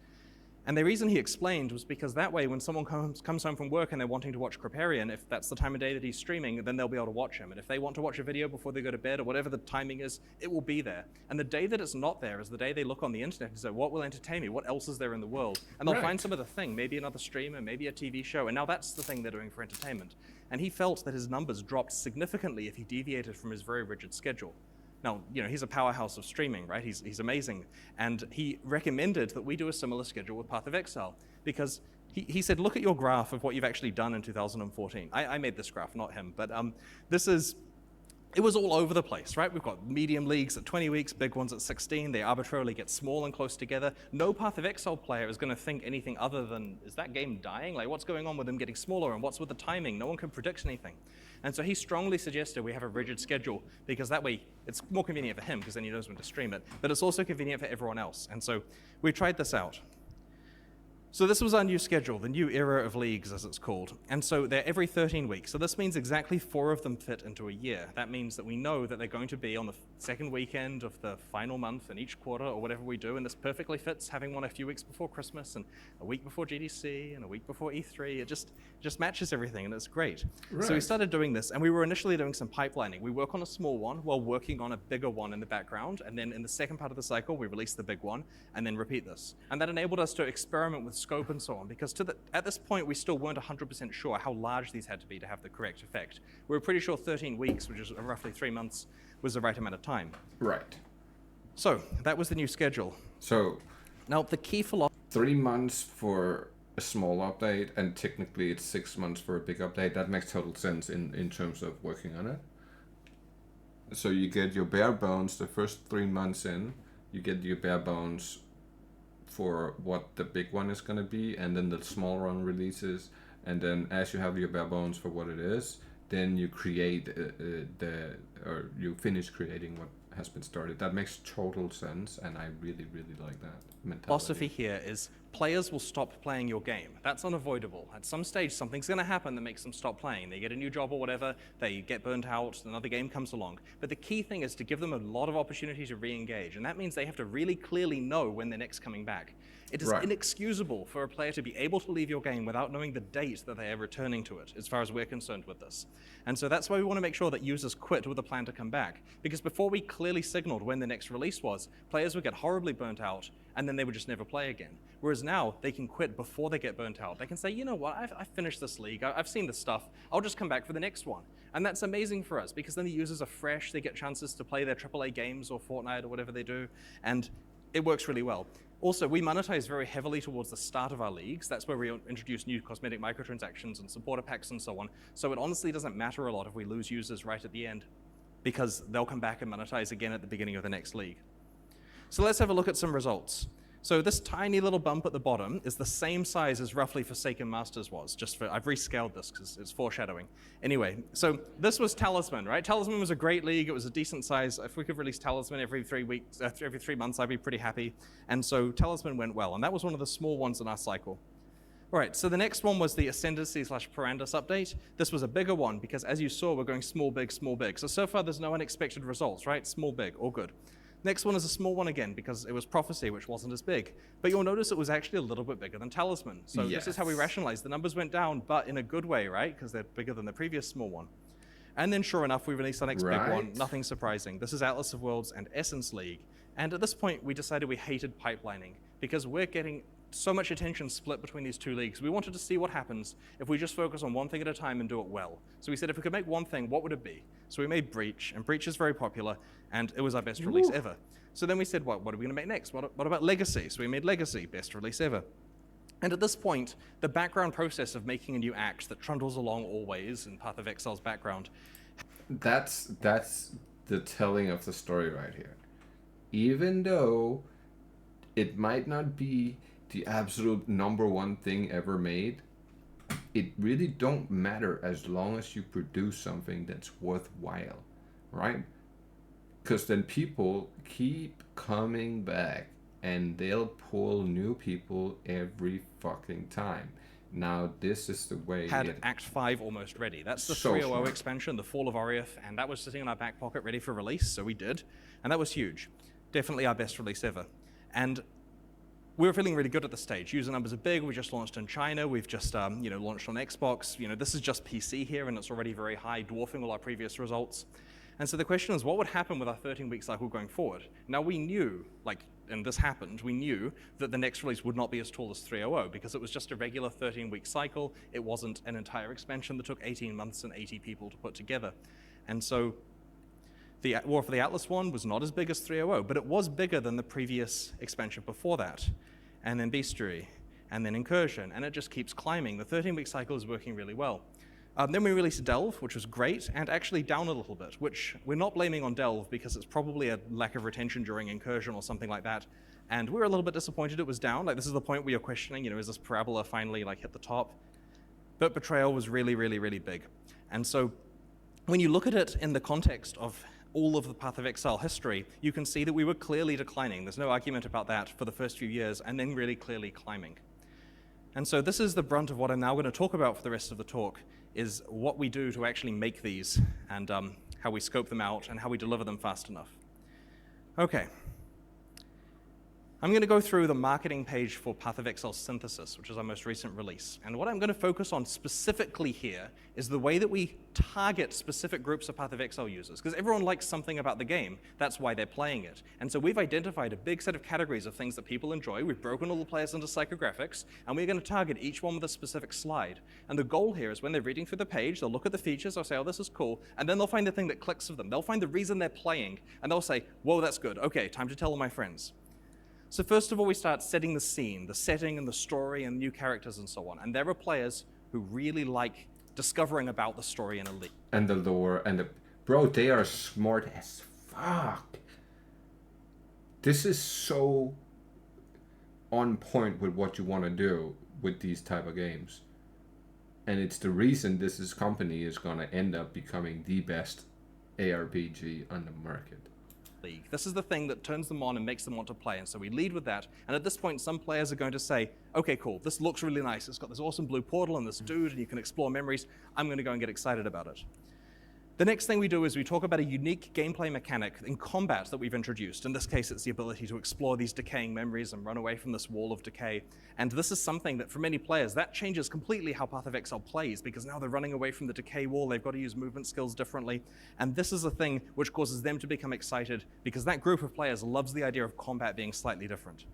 And the reason he explained was because that way when someone comes home from work and they're wanting to watch Kriparian, if that's the time of day that he's streaming, then they'll be able to watch him. And if they want to watch a video before they go to bed or whatever the timing is, it will be there. And the day that it's not there is the day they look on the internet and say, what will entertain me? What else is there in the world? And they'll find some other thing, maybe another streamer, maybe a TV show. And now that's the thing they're doing for entertainment. And he felt that his numbers dropped significantly if he deviated from his very rigid schedule. Now, he's a powerhouse of streaming, right? He's amazing. And he recommended that we do a similar schedule with Path of Exile, because he said, look at your graph of what you've actually done in 2014. I made this graph, not him, but it was all over the place, right? We've got medium leagues at 20 weeks, big ones at 16. They arbitrarily get small and close together. No Path of Exile player is going to think anything other than, is that game dying? Like, what's going on with them getting smaller, and what's with the timing? No one can predict anything. And so he strongly suggested we have a rigid schedule, because that way it's more convenient for him, because then he knows when to stream it, but it's also convenient for everyone else. And so we tried this out. So this was our new schedule, the new era of leagues, as it's called. And so they're every 13 weeks. So this means exactly 4 of them fit into a year. That means that we know that they're going to be on the second weekend of the final month in each quarter or whatever we do. And this perfectly fits having one a few weeks before Christmas and a week before GDC and a week before E3. It just matches everything, and it's great. Right. So we started doing this, and we were initially doing some pipelining. We work on a small one while working on a bigger one in the background. And then in the second part of the cycle, we release the big one and then repeat this. And that enabled us to experiment with scope and so on, because at this point, we still weren't 100% sure how large these had to be to have the correct effect. We were pretty sure 13 weeks, which is roughly 3 months, was the right amount of time. Right. So that was the new schedule. So now the key philosophy... 3 months for a small update, and technically it's 6 months for a big update. That makes total sense in terms of working on it. So you get your bare bones the first 3 months in, you get your bare bones for what the big one is going to be, and then the small one releases, and then as you have your bare bones for what it is, then you create you finish creating what has been started. That makes total sense, and I really, really like that mentality. Philosophy here is players will stop playing your game. That's unavoidable. At some stage, something's going to happen that makes them stop playing. They get a new job or whatever, they get burnt out, another game comes along. But the key thing is to give them a lot of opportunity to re-engage, and that means they have to really clearly know when they're next coming back. It is inexcusable for a player to be able to leave your game without knowing the date that they are returning to it, as far as we're concerned with this. And so that's why we want to make sure that users quit with a plan to come back. Because before we clearly signaled when the next release was, players would get horribly burnt out, and then they would just never play again. Whereas now, they can quit before they get burnt out. They can say, you know what, I've finished this league, I've seen this stuff, I'll just come back for the next one. And that's amazing for us, because then the users are fresh, they get chances to play their AAA games or Fortnite or whatever they do, and it works really well. Also, we monetize very heavily towards the start of our leagues. That's where we introduce new cosmetic microtransactions and supporter packs and so on. So it honestly doesn't matter a lot if we lose users right at the end, because they'll come back and monetize again at the beginning of the next league. So let's have a look at some results. So this tiny little bump at the bottom is the same size as roughly Forsaken Masters was, I've rescaled this because it's foreshadowing. Anyway, so this was Talisman, right? Talisman was a great league, it was a decent size. If we could release Talisman every 3 months, I'd be pretty happy. And so Talisman went well, and that was one of the small ones in our cycle. All right, so the next one was the Ascendancy/Parandus update. This was a bigger one because, as you saw, we're going small, big, small, big. So far there's no unexpected results, right? Small, big, all good. Next one is a small one again, because it was Prophecy, which wasn't as big. But you'll notice it was actually a little bit bigger than Talisman. So This is how we rationalize. The numbers went down, but in a good way, right? Because they're bigger than the previous small one. And then sure enough, we released our next big one. Nothing surprising. This is Atlas of Worlds and Essence League. And at this point, we decided we hated pipelining, because we're getting so much attention split between these two leagues. We wanted to see what happens if we just focus on one thing at a time and do it well. So we said, if we could make one thing, what would it be? So we made Breach, and Breach is very popular, and it was our best release ever. So then we said, what are we going to make next? What about Legacy? So we made Legacy, best release ever. And at this point, the background process of making a new act that trundles along always in Path of Exile's background. That's the telling of the story right here. Even though it might not be the absolute #1 thing ever made, it really don't matter as long as you produce something that's worthwhile, right? Because then people keep coming back, and they'll pull new people every fucking time. Now, this is the way had Act 5 almost ready. That's the 3.0 expansion, the Fall of Oriath, and that was sitting in our back pocket ready for release, so we did. And that was huge. Definitely our best release ever. And we were feeling really good at this stage. User numbers are big. We just launched in China. We've just launched on Xbox. This is just PC here, and it's already very high, dwarfing all our previous results. And so the question is, what would happen with our 13-week cycle going forward? Now, we knew, and this happened, we knew that the next release would not be as tall as 3.0 because it was just a regular 13-week cycle. It wasn't an entire expansion that took 18 months and 80 people to put together. And so the War for the Atlas one was not as big as 3.0, but it was bigger than the previous expansion before that. And then Bestiary, and then Incursion, and it just keeps climbing. The 13-week cycle is working really well. Then we released Delve, which was great, and actually down a little bit, which we're not blaming on Delve because it's probably a lack of retention during Incursion or something like that. And we were a little bit disappointed it was down. This is the point where you're questioning, is this parabola finally hit the top? But Betrayal was really, really, really big. And so when you look at it in the context of all of the Path of Exile history, you can see that we were clearly declining. There's no argument about that for the first few years, and then really clearly climbing. And so this is the brunt of what I'm now going to talk about for the rest of the talk, is what we do to actually make these, and how we scope them out, and how we deliver them fast enough. Okay. I'm going to go through the marketing page for Path of Exile Synthesis, which is our most recent release. And what I'm going to focus on specifically here is the way that we target specific groups of Path of Exile users. Because everyone likes something about the game. That's why they're playing it. And so we've identified a big set of categories of things that people enjoy. We've broken all the players into psychographics, and we're going to target each one with a specific slide. And the goal here is when they're reading through the page, they'll look at the features, they'll say, oh, this is cool, and then they'll find the thing that clicks with them. They'll find the reason they're playing, and they'll say, whoa, that's good. Okay, time to tell all my friends. So first of all, we start setting the scene, the setting and the story and new characters and so on. And there are players who really like discovering about the story in a league. And the lore and the... Bro, they are smart as fuck. This is so on point with what you want to do with these type of games. And it's the reason this company is going to end up becoming the best ARPG on the market. This is the thing that turns them on and makes them want to play, and so we lead with that. And at this point, some players are going to say, okay, cool, this looks really nice. It's got this awesome blue portal and this dude, and you can explore memories. I'm going to go and get excited about it. The next thing we do is we talk about a unique gameplay mechanic in combat that we've introduced. In this case, it's the ability to explore these decaying memories and run away from this wall of decay. And this is something that for many players, that changes completely how Path of Exile plays, because now they're running away from the decay wall, they've got to use movement skills differently. And this is a thing which causes them to become excited, because that group of players loves the idea of combat being slightly different.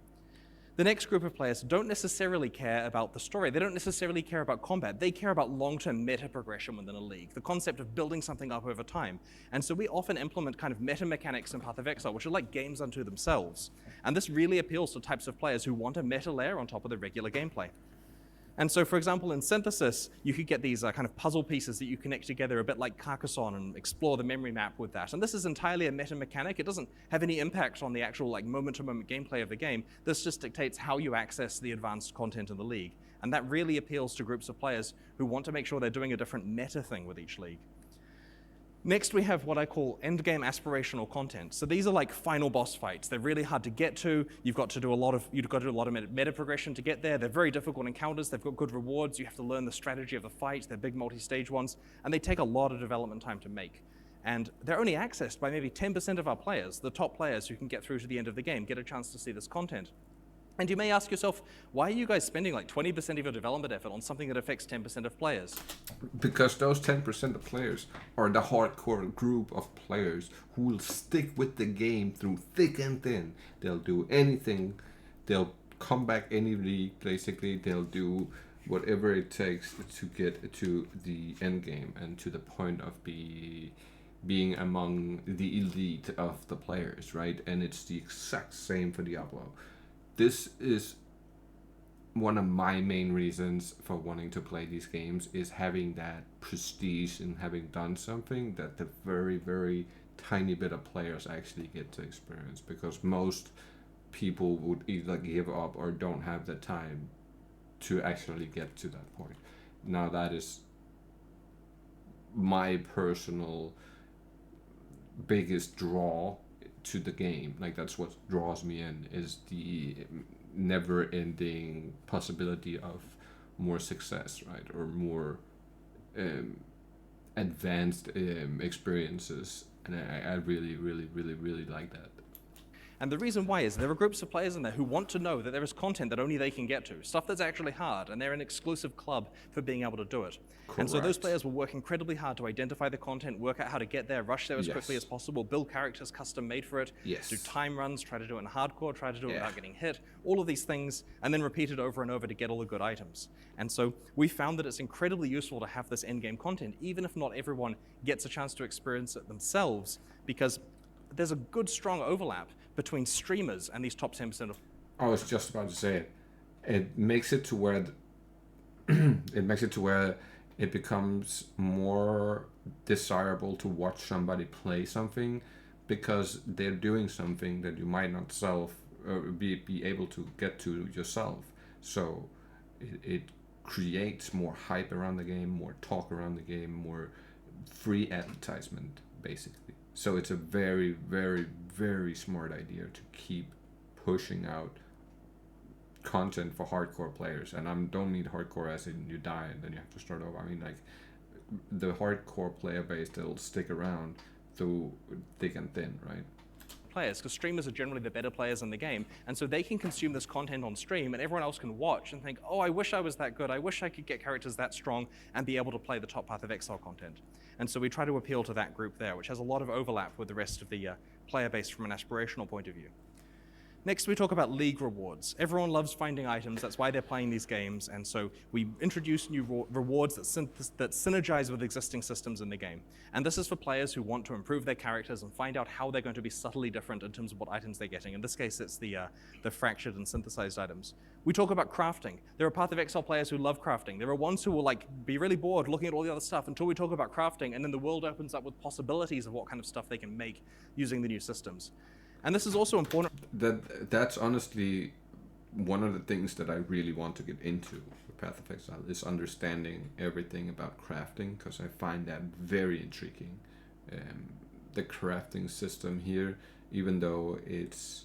The next group of players don't necessarily care about the story. They don't necessarily care about combat. They care about long-term meta progression within a league, the concept of building something up over time. And so we often implement kind of meta mechanics in Path of Exile, which are like games unto themselves. And this really appeals to types of players who want a meta layer on top of the regular gameplay. And so, for example, in Synthesis, you could get these kind of puzzle pieces that you connect together a bit like Carcassonne and explore the memory map with that. And this is entirely a meta mechanic. It doesn't have any impact on the actual like moment-to-moment gameplay of the game. This just dictates how you access the advanced content in the league. And that really appeals to groups of players who want to make sure they're doing a different meta thing with each league. Next, we have what I call endgame aspirational content. So these are like final boss fights. They're really hard to get to. You've got to do a lot of meta progression to get there. They're very difficult encounters. They've got good rewards. You have to learn the strategy of the fight. They're big multi-stage ones, and they take a lot of development time to make. And they're only accessed by maybe 10% of our players. The top players who can get through to the end of the game get a chance to see this content. And you may ask yourself, why are you guys spending like 20% of your development effort on something that affects 10% of players? Because those 10% of players are the hardcore group of players who will stick with the game through thick and thin. They'll do anything. They'll come back any league, basically. They'll do whatever it takes to get to the end game and to the point of being among the elite of the players, right? And it's the exact same for Diablo. This is one of my main reasons for wanting to play these games, is having that prestige and having done something that the very, very tiny bit of players actually get to experience, because most people would either give up or don't have the time to actually get to that point. Now that is my personal biggest draw to the game. Like, that's what draws me in, is the never-ending possibility of more success, right, or more advanced experiences. And I really, really, really, really like that. And the reason why is there are groups of players in there who want to know that there is content that only they can get to, stuff that's actually hard, and they're an exclusive club for being able to do it. Correct. And so those players will work incredibly hard to identify the content, work out how to get there, rush there as quickly as possible, build characters custom made for it, do time runs, try to do it in hardcore, try to do it without getting hit, all of these things, and then repeat it over and over to get all the good items. And so we found that it's incredibly useful to have this endgame content, even if not everyone gets a chance to experience it themselves, because there's a good, strong overlap between streamers and these top 10% of... I was just about to say it. It makes it to where it becomes more desirable to watch somebody play something, because they're doing something that you might not be able to get to yourself. So it creates more hype around the game, more talk around the game, more free advertisement, basically. So it's a very, very, very smart idea to keep pushing out content for hardcore players, and I don't mean hardcore as in you die and then you have to start over. I mean like the hardcore player base that'll stick around through thick and thin, right? Players, because streamers are generally the better players in the game, and so they can consume this content on stream, and everyone else can watch and think, oh, I wish I was that good, I wish I could get characters that strong and be able to play the top Path of Exile content. And so we try to appeal to that group there, which has a lot of overlap with the rest of the player base from an aspirational point of view. Next, we talk about league rewards. Everyone loves finding items, that's why they're playing these games, and so we introduce new rewards that synergize with existing systems in the game. And this is for players who want to improve their characters and find out how they're going to be subtly different in terms of what items they're getting. In this case, it's the fractured and synthesized items. We talk about crafting. There are Path of Exile players who love crafting. There are ones who will be really bored looking at all the other stuff until we talk about crafting, and then the world opens up with possibilities of what kind of stuff they can make using the new systems. And this is also important. That's honestly one of the things that I really want to get into with Path of Exile is understanding everything about crafting, because I find that very intriguing. The crafting system here, even though it's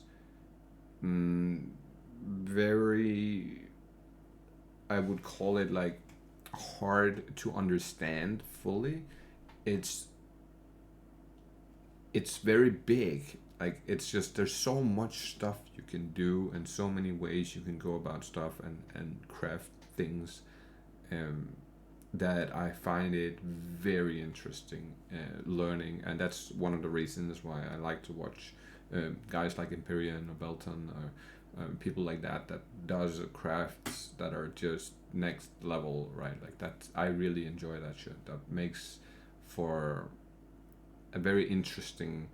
very, I would call it like hard to understand fully, it's very big. Like it's just, there's so much stuff you can do and so many ways you can go about stuff and craft things, that I find it very interesting learning, and that's one of the reasons why I like to watch guys like Empyrean or Belton or people like that does crafts that are just next level, right? Like that, I really enjoy that shit. That makes for a very interesting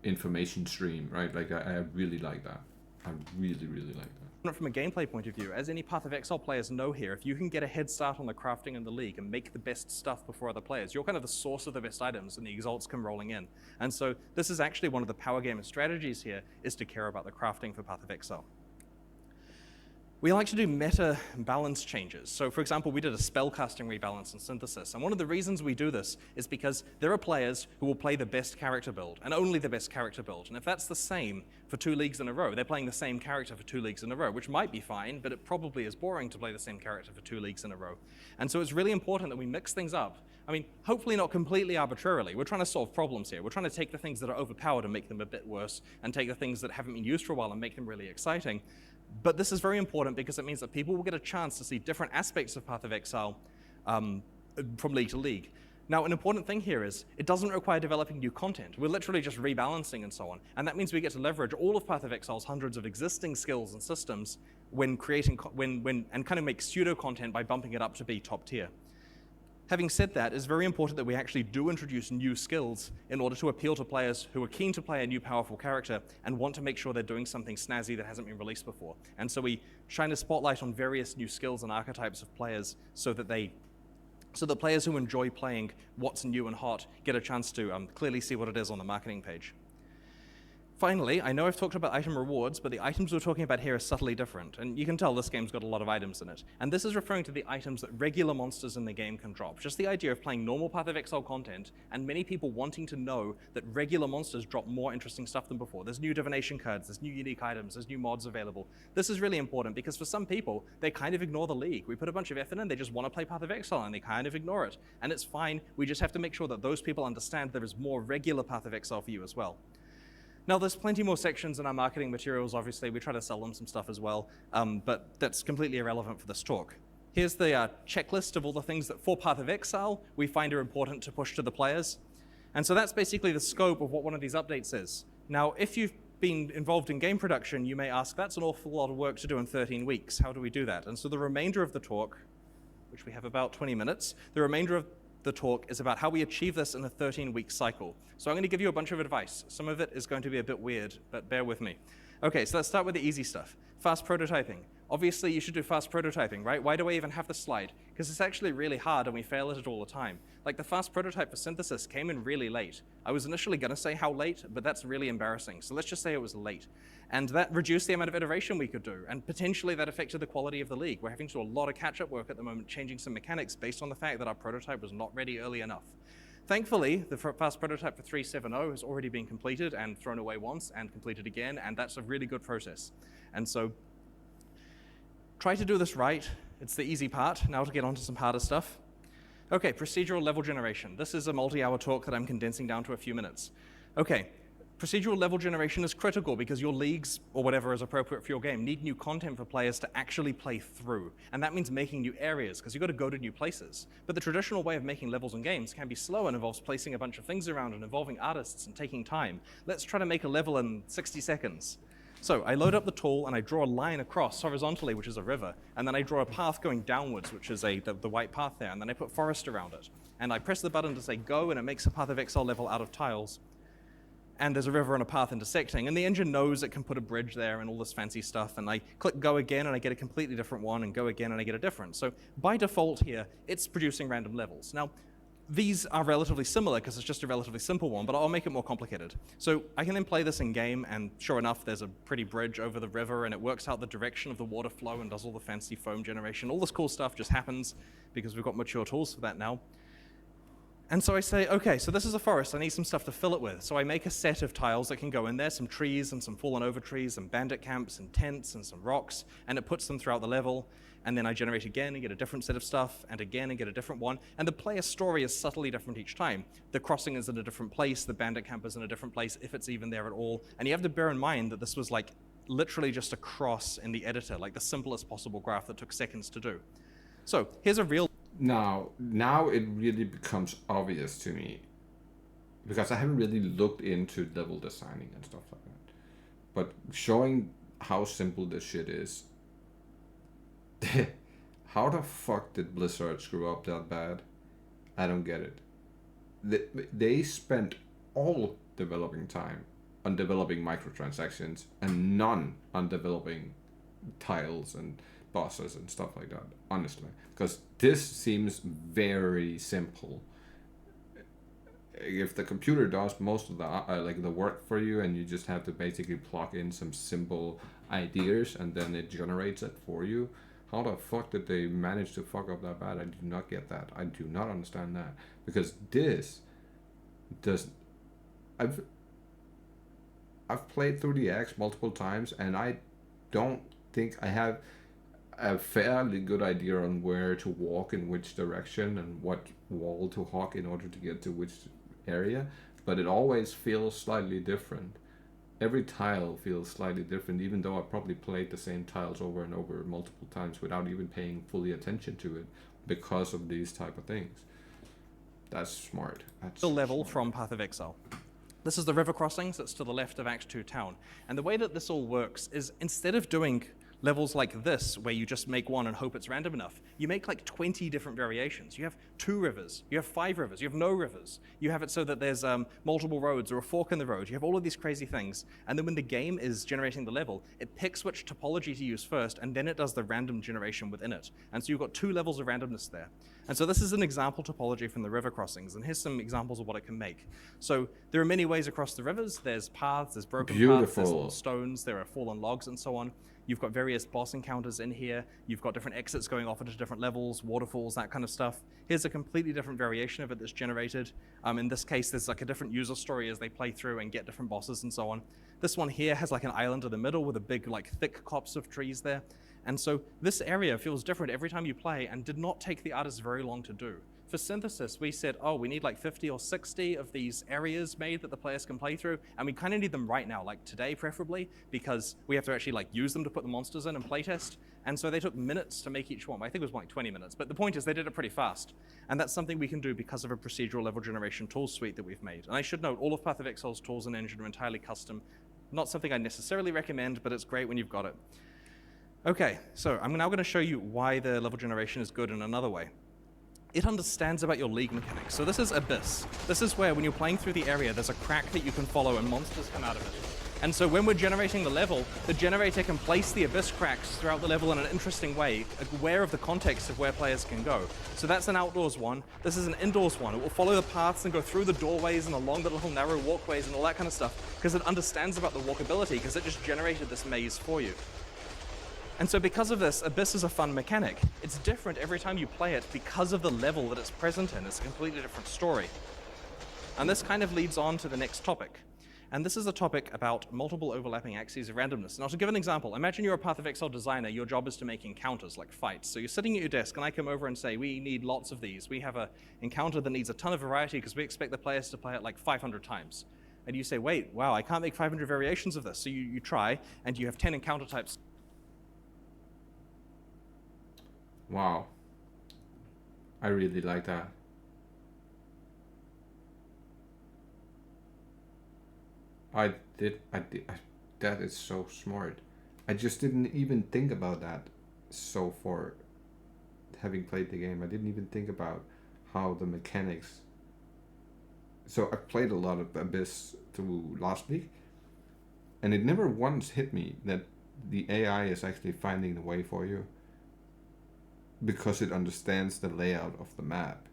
information stream, right? Like I really like that. I really like that. From a gameplay point of view, as any Path of Exile players know here, if you can get a head start on the crafting in the league and make the best stuff before other players, you're kind of the source of the best items and the exalts come rolling in. And so this is actually one of the power gamer strategies here, is to care about the crafting for Path of Exile. We like to do meta balance changes. So for example, we did a spellcasting rebalance in Synthesis. And one of the reasons we do this is because there are players who will play the best character build, and only the best character build. And if that's the same for 2 leagues in a row, they're playing the same character for 2 leagues in a row, which might be fine, but it probably is boring to play the same character for 2 leagues in a row. And so it's really important that we mix things up. I mean, hopefully not completely arbitrarily. We're trying to solve problems here. We're trying to take the things that are overpowered and make them a bit worse, and take the things that haven't been used for a while and make them really exciting. But this is very important because it means that people will get a chance to see different aspects of Path of Exile from league to league. Now, an important thing here is it doesn't require developing new content. We're literally just rebalancing and so on. And that means we get to leverage all of Path of Exile's hundreds of existing skills and systems when creating, and kind of make pseudo content by bumping it up to be top tier. Having said that, it's very important that we actually do introduce new skills in order to appeal to players who are keen to play a new powerful character and want to make sure they're doing something snazzy that hasn't been released before. And so we shine a spotlight on various new skills and archetypes of players so that players who enjoy playing what's new and hot get a chance to clearly see what it is on the marketing page. Finally, I know I've talked about item rewards, but the items we're talking about here are subtly different, and you can tell this game's got a lot of items in it. And this is referring to the items that regular monsters in the game can drop. Just the idea of playing normal Path of Exile content, and many people wanting to know that regular monsters drop more interesting stuff than before. There's new divination cards, there's new unique items, there's new mods available. This is really important because for some people, they kind of ignore the league. We put a bunch of effort in, they just want to play Path of Exile, and they kind of ignore it. And it's fine, we just have to make sure that those people understand there is more regular Path of Exile for you as well. Now, there's plenty more sections in our marketing materials, obviously. We try to sell them some stuff as well, but that's completely irrelevant for this talk. Here's the checklist of all the things that for Path of Exile we find are important to push to the players. And so that's basically the scope of what one of these updates is. Now, if you've been involved in game production, you may ask, that's an awful lot of work to do in 13 weeks. How do we do that? And so the remainder of the talk, which we have about 20 minutes, the remainder of the talk is about how we achieve this in a 13-week cycle. So I'm going to give you a bunch of advice. Some of it is going to be a bit weird, but bear with me. Okay, so let's start with the easy stuff. Fast prototyping. Obviously, you should do fast prototyping, right? Why do I even have the slide? Because it's actually really hard and we fail at it all the time. Like the fast prototype for Synthesis came in really late. I was initially going to say how late, but that's really embarrassing. So let's just say it was late. And that reduced the amount of iteration we could do, and potentially that affected the quality of the league. We're having to do a lot of catch-up work at the moment, changing some mechanics based on the fact that our prototype was not ready early enough. Thankfully, the fast prototype for 3.7.0 has already been completed and thrown away once and completed again, and that's a really good process. And so try to do this right. It's the easy part. Now to get on to some harder stuff. Okay, procedural level generation. This is a multi-hour talk that I'm condensing down to a few minutes. Okay, procedural level generation is critical because your leagues, or whatever is appropriate for your game, need new content for players to actually play through. And that means making new areas, because you've got to go to new places. But the traditional way of making levels in games can be slow and involves placing a bunch of things around and involving artists and taking time. Let's try to make a level in 60 seconds. So I load up the tool and I draw a line across horizontally, which is a river, and then I draw a path going downwards, which is the white path there, and then I put forest around it. And I press the button to say go, and it makes a Path of Exile level out of tiles. And there's a river and a path intersecting, and the engine knows it can put a bridge there and all this fancy stuff, and I click go again and I get a completely different one, and go again and I get a different. So by default here, it's producing random levels. Now, these are relatively similar because it's just a relatively simple one, but I'll make it more complicated. So I can then play this in game, and sure enough, there's a pretty bridge over the river, and it works out the direction of the water flow and does all the fancy foam generation. All this cool stuff just happens because we've got mature tools for that now. And so I say, okay, so this is a forest. I need some stuff to fill it with. So I make a set of tiles that can go in there, some trees and some fallen over trees and bandit camps and tents and some rocks, and it puts them throughout the level. And then I generate again and get a different set of stuff, and again and get a different one. And the player's story is subtly different each time. The crossing is in a different place, the bandit camp is in a different place, if it's even there at all. And you have to bear in mind that this was like literally just a cross in the editor, like the simplest possible graph that took seconds to do. So here's a real... Now it really becomes obvious to me, because I haven't really looked into level designing and stuff like that. But showing how simple this shit is, how the fuck did Blizzard screw up that bad? I don't get it. They spent all developing time on developing microtransactions and none on developing tiles and bosses and stuff like that, honestly. Because this seems very simple. If the computer does most of the work for you, and you just have to basically plug in some simple ideas and then it generates it for you, how the fuck did they manage to fuck up that bad? I do not get that. I do not understand that. Because this does... I've played through the X multiple times, and I don't think I have a fairly good idea on where to walk in which direction and what wall to hawk in order to get to which area, but it always feels slightly different. Every tile feels slightly different, even though I probably played the same tiles over and over multiple times without even paying fully attention to it because of these type of things. That's smart. That's the level from Path of Exile. This is the river crossings that's to the left of Act 2 town. And the way that this all works is, instead of doing levels like this, where you just make one and hope it's random enough, you make like 20 different variations. You have 2 rivers, you have 5 rivers, you have no rivers. You have it so that there's multiple roads or a fork in the road. You have all of these crazy things. And then when the game is generating the level, it picks which topology to use first, and then it does the random generation within it. And so you've got 2 levels of randomness there. And so this is an example topology from the river crossings, and here's some examples of what it can make. So there are many ways across the rivers. There's paths, there's broken paths, there's little stones, there are fallen logs and so on. You've got various boss encounters in here. You've got different exits going off into different levels, waterfalls, that kind of stuff. Here's a completely different variation of it that's generated. In this case, there's like a different user story as they play through and get different bosses and so on. This one here has like an island in the middle with a big, like, thick copse of trees there. And so this area feels different every time you play and did not take the artists very long to do. For synthesis, we said, oh, we need like 50 or 60 of these areas made that the players can play through, and we kind of need them right now, like today preferably, because we have to actually like use them to put the monsters in and playtest. And so they took minutes to make each one. I think it was like 20 minutes, but the point is they did it pretty fast. And that's something we can do because of a procedural level generation tool suite that we've made. And I should note, all of Path of Exile's tools and engine are entirely custom. Not something I necessarily recommend, but it's great when you've got it. Okay, so I'm now going to show you why the level generation is good in another way. It understands about your league mechanics. So this is Abyss. This is where when you're playing through the area, there's a crack that you can follow and monsters come out of it. And so when we're generating the level, the generator can place the Abyss cracks throughout the level in an interesting way, aware of the context of where players can go. So that's an outdoors one. This is an indoors one. It will follow the paths and go through the doorways and along the little narrow walkways and all that kind of stuff, because it understands about the walkability, because it just generated this maze for you. And so because of this, Abyss is a fun mechanic. It's different every time you play it because of the level that it's present in. It's a completely different story. And this kind of leads on to the next topic. And this is a topic about multiple overlapping axes of randomness. Now, to give an example, imagine you're a Path of Exile designer. Your job is to make encounters, like fights. So you're sitting at your desk, and I come over and say, we need lots of these. We have an encounter that needs a ton of variety because we expect the players to play it like 500 times. And you say, wait, wow, I can't make 500 variations of this. So you try, and you have 10 encounter types. Wow. I really like that. That is so smart. I just didn't even think about that so far. Having played the game, I didn't even think about how the mechanics. So I played a lot of Abyss through last week, and it never once hit me that the AI is actually finding the way for you because it understands the layout of the map.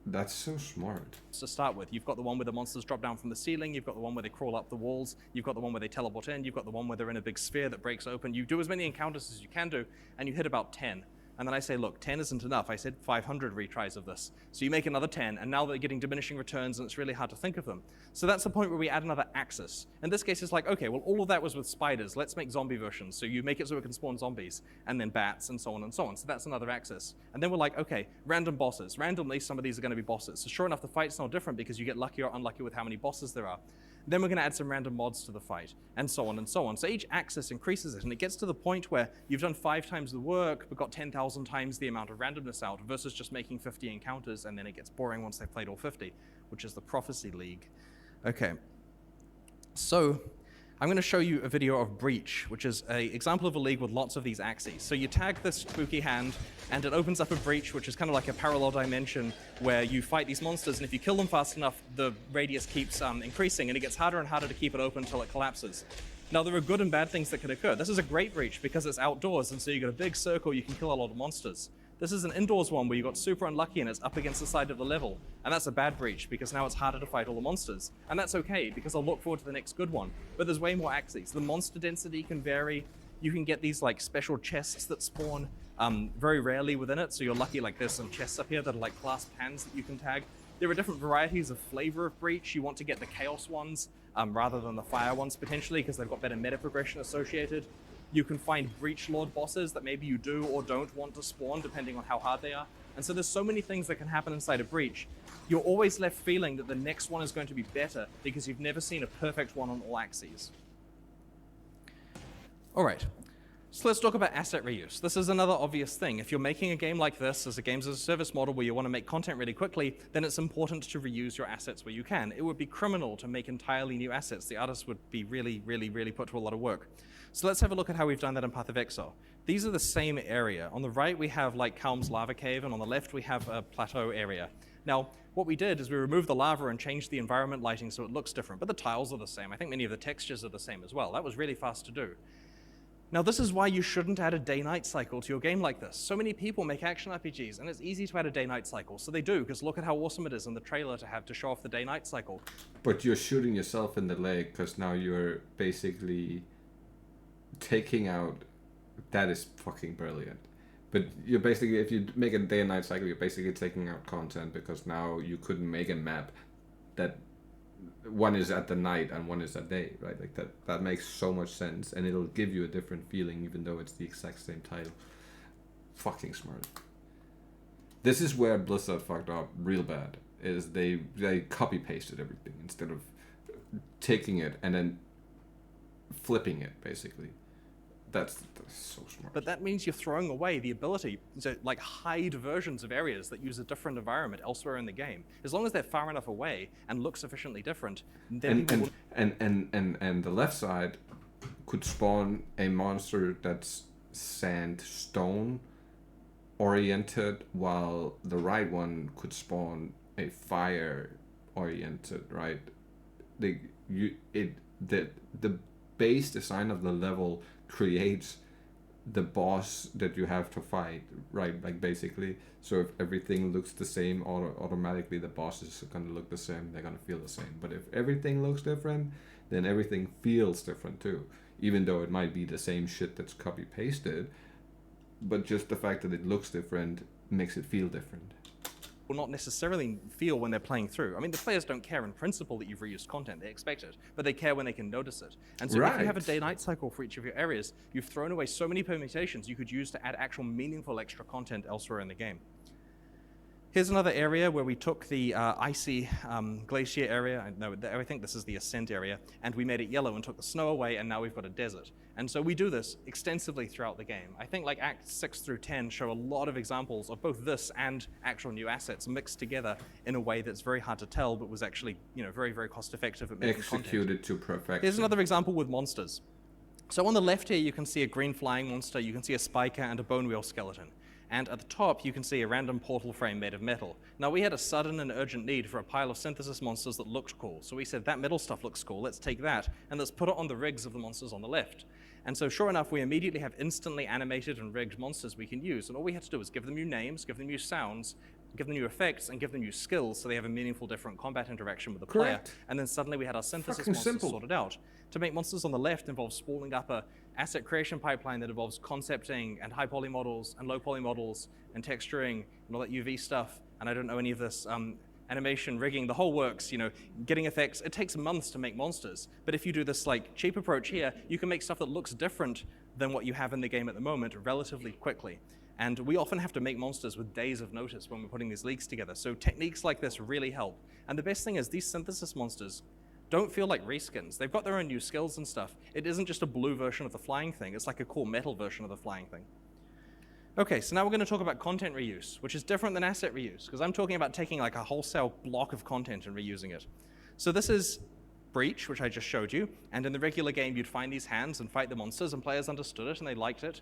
That's so smart. To start with, you've got the one where the monsters drop down from the ceiling, you've got the one where they crawl up the walls, you've got the one where they teleport in, you've got the one where they're in a big sphere that breaks open. You do as many encounters as you can do, and you hit about 10. And then I say, look, 10 isn't enough. I said 500 retries of this. So you make another 10, and now they're getting diminishing returns, and it's really hard to think of them. So that's the point where we add another axis. In this case, it's like, okay, well, all of that was with spiders. Let's make zombie versions. So you make it so it can spawn zombies, and then bats, and so on and so on. So that's another axis. And then we're like, okay, random bosses. Randomly, some of these are going to be bosses. So sure enough, the fight's no different because you get lucky or unlucky with how many bosses there are. Then we're going to add some random mods to the fight, and so on and so on. So each axis increases it, and it gets to the point where you've done 5 times the work, but got 10,000 times the amount of randomness out, versus just making 50 encounters, and then it gets boring once they've played all 50, which is the Prophecy League. Okay, so I'm going to show you a video of Breach, which is an example of a league with lots of these axes. So you tag this spooky hand, and it opens up a breach, which is kind of like a parallel dimension where you fight these monsters, and if you kill them fast enough, the radius keeps increasing, and it gets harder and harder to keep it open until it collapses. Now, there are good and bad things that can occur. This is a great breach because it's outdoors, and so you got a big circle, you can kill a lot of monsters. This is an indoors one where you got super unlucky and it's up against the side of the level. And that's a bad breach because now it's harder to fight all the monsters. And that's okay because I'll look forward to the next good one. But there's way more axes. The monster density can vary. You can get these like special chests that spawn very rarely within it. So you're lucky, like there's some chests up here that are like clasped hands that you can tag. There are different varieties of flavor of breach. You want to get the chaos ones rather than the fire ones potentially because they've got better meta progression associated. You can find Breach Lord bosses that maybe you do or don't want to spawn depending on how hard they are. And so there's so many things that can happen inside a Breach. You're always left feeling that the next one is going to be better because you've never seen a perfect one on all axes. All right, so let's talk about asset reuse. This is another obvious thing. If you're making a game like this as a games as a service model where you want to make content really quickly, then it's important to reuse your assets where you can. It would be criminal to make entirely new assets. The artists would be really put to a lot of work. So let's have a look at how we've done that in Path of Exile. These are the same area. On the right, we have like Kalm's lava cave, and on the left, we have a plateau area. Now, what we did is we removed the lava and changed the environment lighting so it looks different, but the tiles are the same. I think many of the textures are the same as well. That was really fast to do. Now, this is why you shouldn't add a day-night cycle to your game like this. So many people make action RPGs, and it's easy to add a day-night cycle. So they do, because look at how awesome it is in the trailer to show off the day-night cycle. But you're shooting yourself in the leg, because now you're basically taking out. That is fucking brilliant. But you're basically, if you make a day and night cycle, you're basically taking out content, because now you couldn't make a map that one is at the night and one is at day, right? Like that makes so much sense, and it'll give you a different feeling even though it's the exact same title. Fucking smart. This is where Blizzard fucked up real bad, is they copy pasted everything instead of taking it and then flipping it, basically. That's so smart. But that means you're throwing away the ability to like hide versions of areas that use a different environment elsewhere in the game. As long as they're far enough away and look sufficiently different, then and the left side could spawn a monster that's sandstone oriented, while the right one could spawn a fire oriented, right? The base design of the level creates the boss that you have to fight, right? Like basically, so if everything looks the same, automatically the bosses are gonna look the same, they're gonna feel the same. But if everything looks different, then everything feels different too, even though it might be the same shit that's copy pasted, but just the fact that it looks different makes it feel different. will not necessarily feel when they're playing through. I mean, the players don't care in principle that you've reused content. They expect it, but they care when they can notice it. And so if you have a day-night cycle for each of your areas, you've thrown away so many permutations you could use to add actual meaningful extra content elsewhere in the game. Here's another area where we took the icy glacier area, I think this is the ascent area, and we made it yellow and took the snow away, and now we've got a desert. And so we do this extensively throughout the game. I think like Acts 6 through 10 show a lot of examples of both this and actual new assets mixed together in a way that's very hard to tell, but was actually, very, very cost effective at making executed content. To perfection. Here's another example with monsters. So on the left here, you can see a green flying monster, you can see a spiker and a bone wheel skeleton. And at the top, you can see a random portal frame made of metal. Now, we had a sudden and urgent need for a pile of synthesis monsters that looked cool. So we said, that metal stuff looks cool, let's take that, and let's put it on the rigs of the monsters on the left. And so sure enough, we immediately have instantly animated and rigged monsters we can use. And all we had to do was give them new names, give them new sounds, give them new effects, and give them new skills so they have a meaningful different combat interaction with the player. And then suddenly we had our synthesis monsters sorted out. To make monsters on the left involves spooling up a asset creation pipeline that involves concepting and high poly models and low poly models and texturing and all that UV stuff. And I don't know any of this animation, rigging, the whole works, getting effects. It takes months to make monsters. But if you do this like cheap approach here, you can make stuff that looks different than what you have in the game at the moment relatively quickly. And we often have to make monsters with days of notice when we're putting these leagues together. So techniques like this really help. And the best thing is these synthesis monsters don't feel like reskins. They've got their own new skills and stuff. It isn't just a blue version of the flying thing. It's like a cool metal version of the flying thing. Okay, so now we're going to talk about content reuse, which is different than asset reuse, because I'm talking about taking like a wholesale block of content and reusing it. So this is Breach, which I just showed you, and in the regular game you'd find these hands and fight the monsters, and players understood it and they liked it.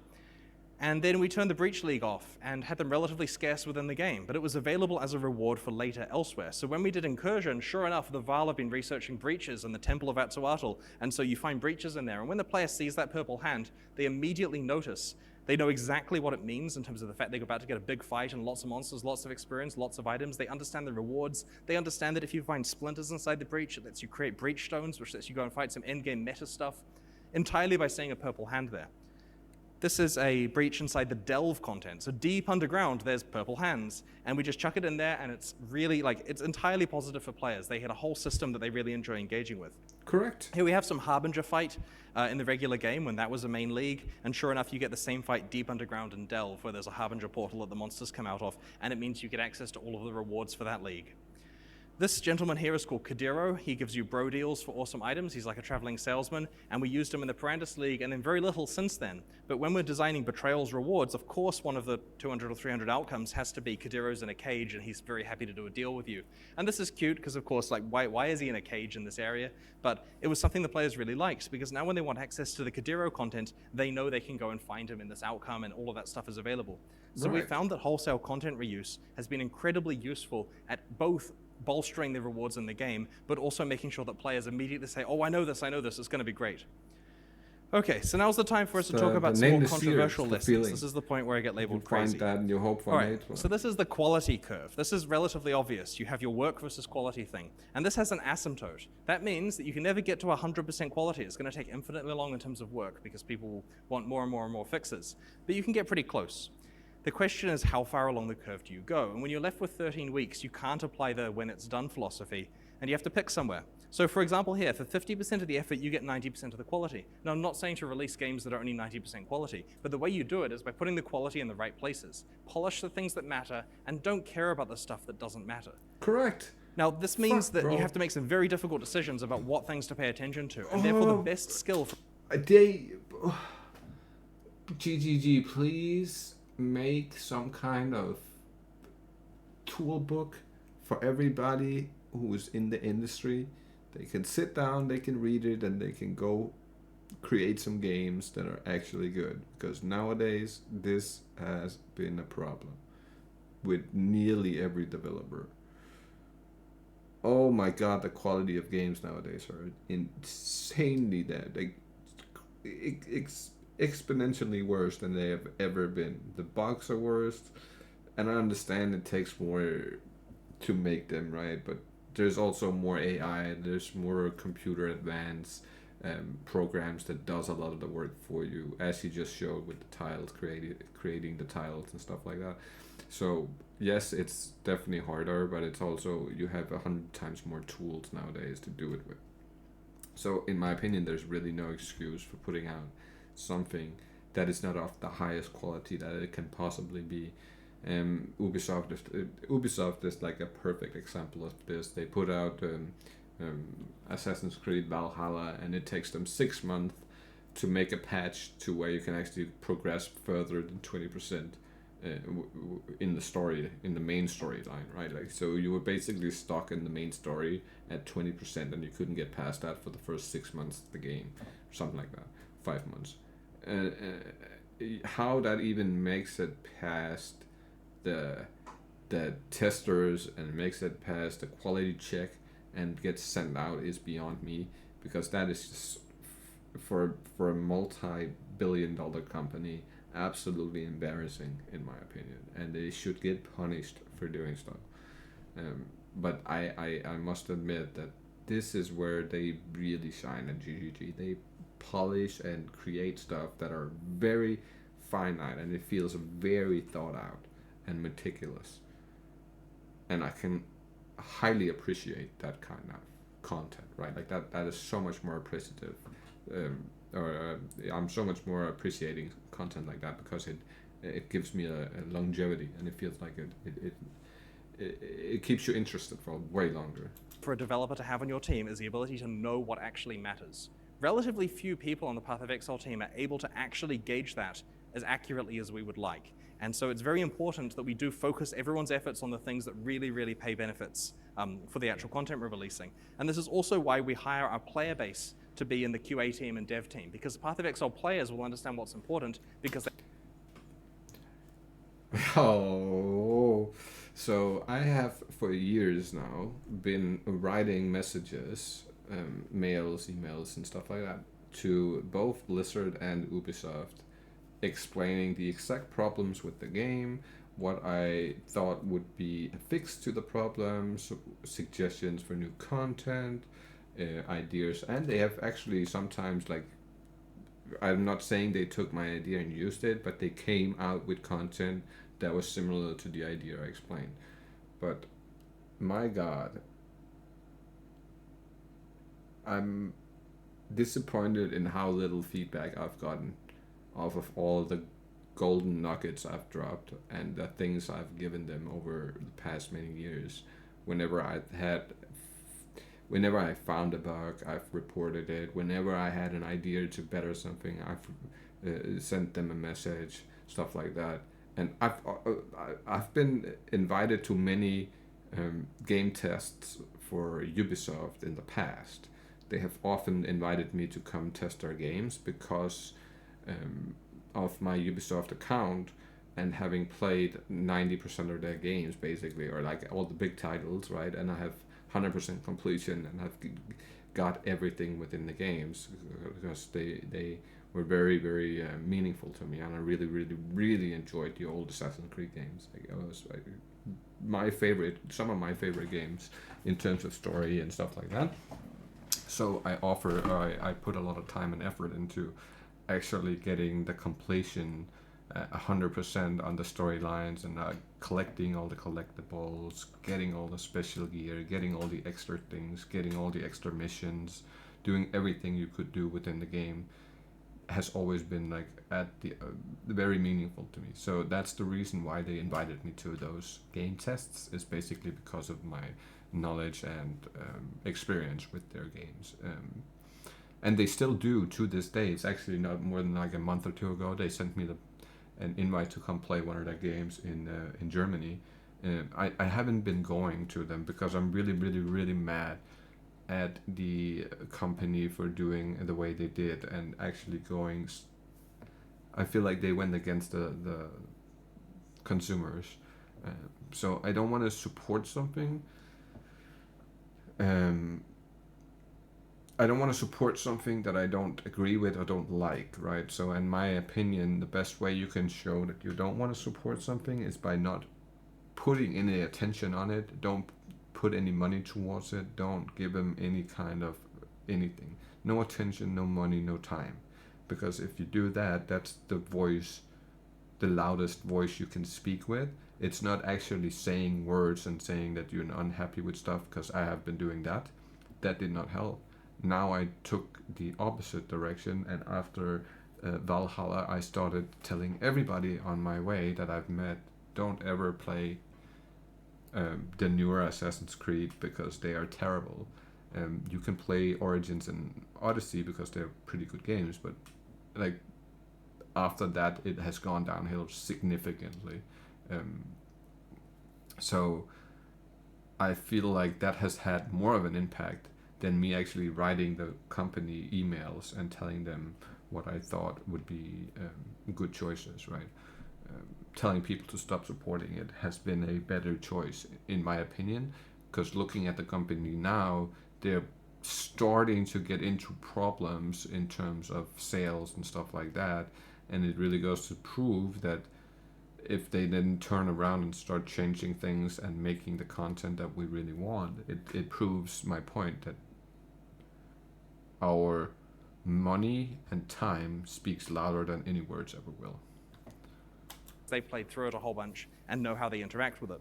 And then we turned the Breach League off and had them relatively scarce within the game, but it was available as a reward for later elsewhere. So when we did Incursion, sure enough, the Vaal have been researching breaches in the Temple of Atzoatl, and so you find breaches in there. And when the player sees that purple hand, they immediately notice. They know exactly what it means in terms of the fact they're about to get a big fight and lots of monsters, lots of experience, lots of items. They understand the rewards. They understand that if you find splinters inside the breach, it lets you create breach stones, which lets you go and fight some endgame meta stuff, entirely by seeing a purple hand there. This is a breach inside the Delve content. So deep underground, there's purple hands. And we just chuck it in there, and it's really, it's entirely positive for players. They hit a whole system that they really enjoy engaging with. Correct. Here we have some Harbinger fight in the regular game when that was a main league. And sure enough, you get the same fight deep underground in Delve, where there's a Harbinger portal that the monsters come out of. And it means you get access to all of the rewards for that league. This gentleman here is called Kadiro. He gives you bro deals for awesome items. He's like a traveling salesman, and we used him in the Perandus League, and then very little since then. But when we're designing Betrayal's rewards, of course one of the 200 or 300 outcomes has to be Kadiro's in a cage, and he's very happy to do a deal with you. And this is cute, because of course, why is he in a cage in this area? But it was something the players really liked, because now when they want access to the Kadiro content, they know they can go and find him in this outcome, and all of that stuff is available. So we found that wholesale content reuse has been incredibly useful at both bolstering the rewards in the game, but also making sure that players immediately say, oh, I know this, it's going to be great. Okay, so now's the time for us to talk about some more controversial lessons. This is the point where I get labeled crazy. Find that and you hope for it. So this is the quality curve. This is relatively obvious. You have your work versus quality thing. And this has an asymptote. That means that you can never get to 100% quality. It's going to take infinitely long in terms of work because people want more and more and more fixes. But you can get pretty close. The question is, how far along the curve do you go? And when you're left with 13 weeks, you can't apply the when it's done philosophy, and you have to pick somewhere. So for example here, for 50% of the effort, you get 90% of the quality. Now, I'm not saying to release games that are only 90% quality, but the way you do it is by putting the quality in the right places. Polish the things that matter, and don't care about the stuff that doesn't matter. Correct. Now, this means that you have to make some very difficult decisions about what things to pay attention to, and therefore the best skill for... GGG, please make some kind of tool book for everybody who's in the industry. They can sit down, they can read it, and they can go create some games that are actually good. Because nowadays, this has been a problem with nearly every developer. Oh my god, the quality of games nowadays are insanely bad. Exponentially worse than they have ever been. The bugs are worse, and I understand it takes more to make them, right? But there's also more AI, there's more computer advance, programs that does a lot of the work for you, as you just showed with the tiles, creating the tiles and stuff like that. So yes, it's definitely harder, but it's also, you have 100 times more tools nowadays to do it with. So in my opinion, there's really no excuse for putting out something that is not of the highest quality that it can possibly be. Ubisoft is like a perfect example of this. They put out Assassin's Creed Valhalla, and it takes them 6 months to make a patch to where you can actually progress further than 20% in the story, in the main storyline, right? Like, so you were basically stuck in the main story at 20%, and you couldn't get past that for the first 6 months of the game, or something like that, 5 months. How that even makes it past the testers and makes it past the quality check and gets sent out is beyond me, because that is just for a multi-billion-dollar company absolutely embarrassing, in my opinion, and they should get punished for doing stuff. But I must admit that this is where they really shine at GGG. They polish and create stuff that are very finite, and it feels very thought out and meticulous, and I can highly appreciate that kind of content, right? Like that is so much more appreciative, I'm so much more appreciating content like that, because it gives me a longevity, and it feels like it keeps you interested for way longer. For a developer to have on your team is the ability to know what actually matters. Relatively few people on the Path of Exile team are able to actually gauge that as accurately as we would like. And so it's very important that we do focus everyone's efforts on the things that really, really pay benefits for the actual content we're releasing. And this is also why we hire our player base to be in the QA team and dev team, because Path of Exile players will understand what's important, because Oh, so I have for years now been writing messages, mails, emails, and stuff like that to both Blizzard and Ubisoft, explaining the exact problems with the game, what I thought would be a fix to the problems, suggestions for new content, ideas, and they have actually sometimes, like, I'm not saying they took my idea and used it, but they came out with content that was similar to the idea I explained. But my God, I'm disappointed in how little feedback I've gotten off of all the golden nuggets I've dropped and the things I've given them over the past many years. Whenever I had, whenever I found a bug, I've reported it. Whenever I had an idea to better something, I've sent them a message, stuff like that. And I've been invited to many game tests for Ubisoft in the past. They have often invited me to come test their games because of my Ubisoft account and having played 90% of their games, basically, or like all the big titles, right? And I have 100% completion, and I've got everything within the games because they were very, very meaningful to me, and I really, really, really enjoyed the old Assassin's Creed games. Like, it was like my favorite, some of my favorite games in terms of story and stuff like that. So I put a lot of time and effort into actually getting the completion 100% on the storylines, and collecting all the collectibles, getting all the special gear, getting all the extra things, getting all the extra missions, doing everything you could do within the game has always been like at the very meaningful to me. So that's the reason why they invited me to those game tests, is basically because of my knowledge and experience with their games. And they still do to this day. It's actually not more than like a month or two ago they sent me an invite to come play one of their games in Germany. I haven't been going to them because I'm really, really, really mad at the company for doing the way they did, and actually going. I feel like they went against the consumers. So I don't want to support something. I don't want to support something that I don't agree with or don't like, right? So in my opinion, the best way you can show that you don't want to support something is by not putting any attention on it. Don't put any money towards it. Don't give them any kind of anything. no attention, no money, no time. Because if you do that, that's the voice, the loudest voice you can speak with. It's not actually saying words and saying that you're unhappy with stuff, because I have been doing that. That did not help. Now I took the opposite direction, and after Valhalla, I started telling everybody on my way that I've met, don't ever play the newer Assassin's Creed because they are terrible. You can play Origins and Odyssey because they're pretty good games, but like after that, it has gone downhill significantly. So I feel like that has had more of an impact than me actually writing the company emails and telling them what I thought would be good choices, right? Telling people to stop supporting it has been a better choice, in my opinion, because looking at the company now, they're starting to get into problems in terms of sales and stuff like that, and it really goes to prove that if they then turn around and start changing things and making the content that we really want, it proves my point that our money and time speaks louder than any words ever will. They played through it a whole bunch and know how they interact with it.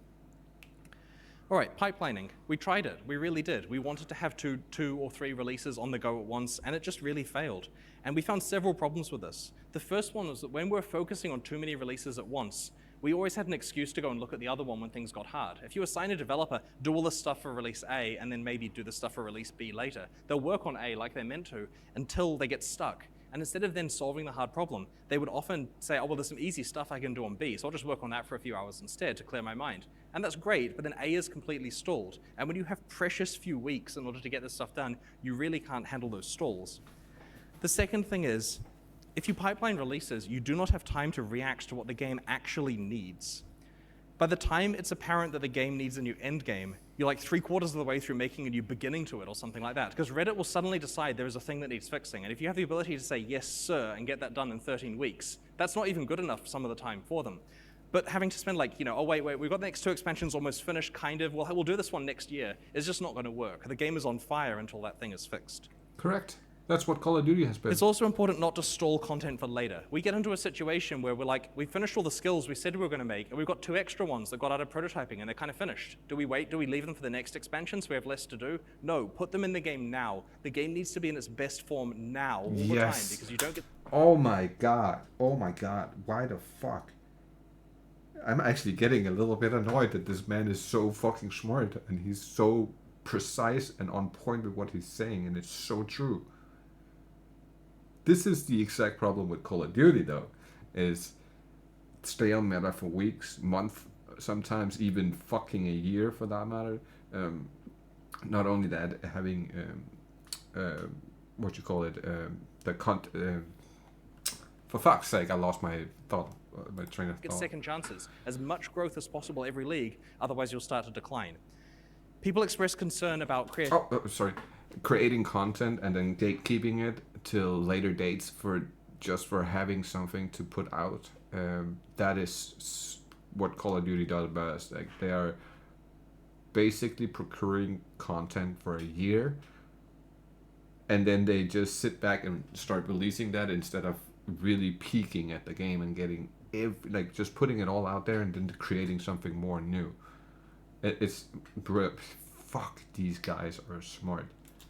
All right, pipelining. We tried it. We really did. We wanted to have two or three releases on the go at once, and it just really failed. And we found several problems with this. The first one was that when we're focusing on too many releases at once, we always had an excuse to go and look at the other one when things got hard. If you assign a developer, do all this stuff for release A, and then maybe do the stuff for release B later, they'll work on A like they're meant to until they get stuck. And instead of then solving the hard problem, they would often say, oh, well, there's some easy stuff I can do on B, so I'll just work on that for a few hours instead to clear my mind. And that's great, but then A is completely stalled. And when you have precious few weeks in order to get this stuff done, you really can't handle those stalls. The second thing is, if you pipeline releases, you do not have time to react to what the game actually needs. By the time it's apparent that the game needs a new end game, you're like 3/4 of the way through making a new beginning to it or something like that. Because Reddit will suddenly decide there is a thing that needs fixing. And if you have the ability to say, yes, sir, and get that done in 13 weeks, that's not even good enough some of the time for them. But having to spend like, oh, wait, we've got the next 2 expansions almost finished, kind of. We'll do this one next year. It's just not going to work. The game is on fire until that thing is fixed. Correct. That's what Call of Duty has been. It's also important not to stall content for later. We get into a situation where we're like, we finished all the skills we said we were going to make, and we've got 2 extra ones that got out of prototyping, and they're kind of finished. Do we wait? Do we leave them for the next expansion so we have less to do? No, put them in the game now. The game needs to be in its best form now, all the time, because you don't get... Oh my god. Why the fuck? I'm actually getting a little bit annoyed that this man is so fucking smart, and he's so precise and on point with what he's saying, and it's so true. This is the exact problem with Call of Duty, though, is stay on meta for weeks, month, sometimes even fucking a year for that matter. Not only that, having for fuck's sake, I lost my thought, my train of thought. Get second chances, as much growth as possible every league, otherwise you'll start to decline. People express concern about creating content and then gatekeeping it till later dates for having something to put out. That is what Call of Duty does best. Like, they are basically procuring content for a year, and then they just sit back and start releasing that instead of really peeking at the game and getting just putting it all out there and then creating something more new. Fuck, these guys are smart.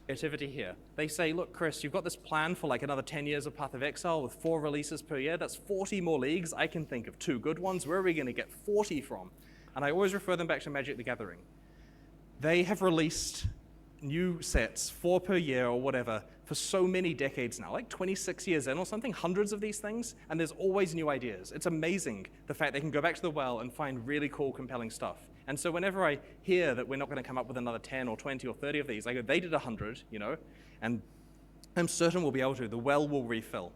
Creativity here. They say, look, Chris, you've got this plan for like another 10 years of Path of Exile with 4 releases per year. That's 40 more leagues. I can think of 2 good ones. Where are we going to get 40 from? And I always refer them back to Magic the Gathering. They have released new sets, 4 per year or whatever, for so many decades now, like 26 years in or something, hundreds of these things, and there's always new ideas. It's amazing the fact they can go back to the well and find really cool, compelling stuff. And so whenever I hear that we're not going to come up with another 10 or 20 or 30 of these, I go, they did 100, and I'm certain we'll be able to. The well will refill.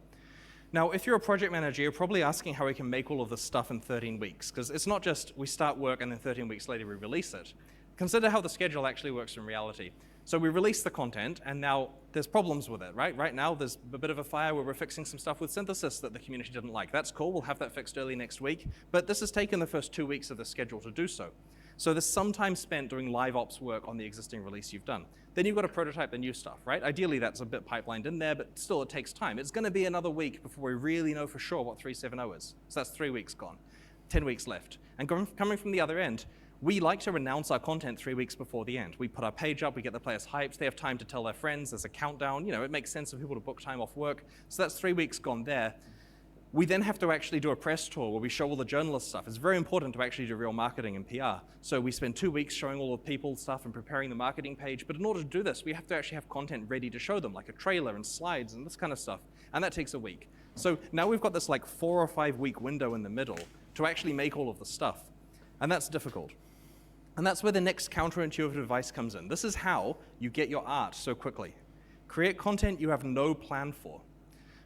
Now, if you're a project manager, you're probably asking how we can make all of this stuff in 13 weeks, because it's not just we start work and then 13 weeks later we release it. Consider how the schedule actually works in reality. So we release the content, and now there's problems with it, right? Right now, there's a bit of a fire where we're fixing some stuff with synthesis that the community didn't like. That's cool. We'll have that fixed early next week. But this has taken the first 2 weeks of the schedule to do so. So there's some time spent doing live ops work on the existing release you've done. Then you've got to prototype the new stuff, right? Ideally, that's a bit pipelined in there, but still it takes time. It's going to be another week before we really know for sure what 3.7.0 is. So that's 3 weeks gone, 10 weeks left. And coming from the other end, we like to announce our content 3 weeks before the end. We put our page up, we get the players hyped, they have time to tell their friends, there's a countdown, it makes sense for people to book time off work. So that's 3 weeks gone there. We then have to actually do a press tour where we show all the journalist stuff. It's very important to actually do real marketing and PR. So we spend 2 weeks showing all the people stuff and preparing the marketing page. But in order to do this, we have to actually have content ready to show them, like a trailer and slides and this kind of stuff. And that takes a week. So now we've got this like 4 or 5 week window in the middle to actually make all of the stuff. And that's difficult. And that's where the next counterintuitive advice comes in. This is how you get your art so quickly. Create content you have no plan for.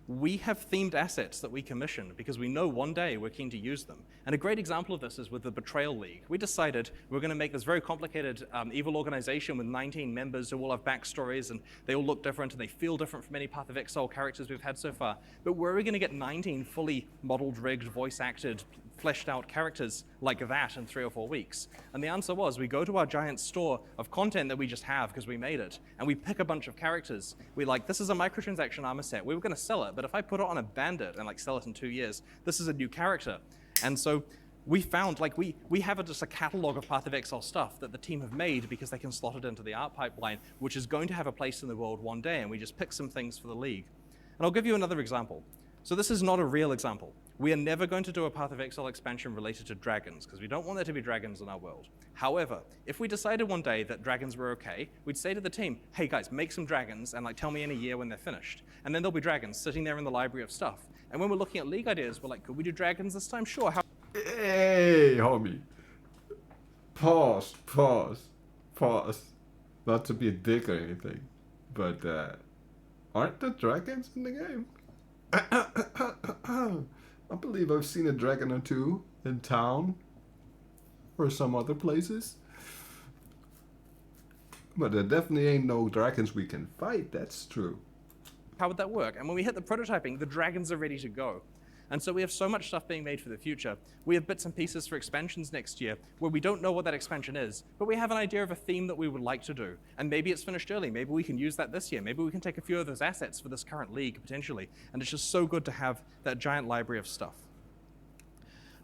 We have themed assets that we commission because we know one day we're keen to use them. And a great example of this is with the Betrayal League. We decided we're going to make this very complicated evil organization with 19 members who all have backstories and they all look different and they feel different from any Path of Exile characters we've had so far. But where are we going to get 19 fully modeled, rigged, voice-acted, fleshed out characters like that in 3 or 4 weeks? And the answer was we go to our giant store of content that we just have because we made it, and we pick a bunch of characters. We this is a microtransaction armor set. We were going to sell it, but if I put it on a bandit and sell it in 2 years, this is a new character. And so we found we have just a catalog of Path of Exile stuff that the team have made because they can slot it into the art pipeline, which is going to have a place in the world one day, and we just pick some things for the league. And I'll give you another example. So this is not a real example. We are never going to do a Path of Exile expansion related to dragons, because we don't want there to be dragons in our world. However, if we decided one day that dragons were okay, we'd say to the team, hey guys, make some dragons and tell me in a year when they're finished. And then there'll be dragons sitting there in the library of stuff. And when we're looking at league ideas, we're like, could we do dragons this time? Sure. Hey, homie. Pause. Not to be a dick or anything, but aren't there dragons in the game? I believe I've seen a dragon or two in town or some other places. But there definitely ain't no dragons we can fight, that's true. How would that work? And when we hit the prototyping, the dragons are ready to go. And so we have so much stuff being made for the future. We have bits and pieces for expansions next year where we don't know what that expansion is, but we have an idea of a theme that we would like to do. And maybe it's finished early. Maybe we can use that this year. Maybe we can take a few of those assets for this current league, potentially. And it's just so good to have that giant library of stuff.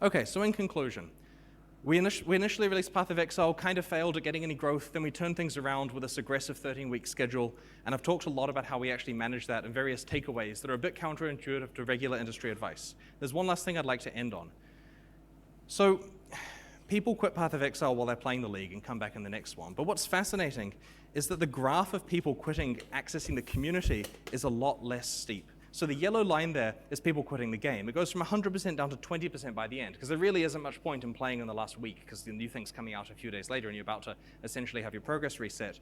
Okay, so in conclusion, we initially released Path of Exile, kind of failed at getting any growth, then we turned things around with this aggressive 13-week schedule, and I've talked a lot about how we actually manage that and various takeaways that are a bit counterintuitive to regular industry advice. There's one last thing I'd like to end on. So, people quit Path of Exile while they're playing the league and come back in the next one, but what's fascinating is that the graph of people quitting, accessing the community, is a lot less steep. So the yellow line there is people quitting the game. It goes from 100% down to 20% by the end, because there really isn't much point in playing in the last week, because the new thing's coming out a few days later and you're about to essentially have your progress reset.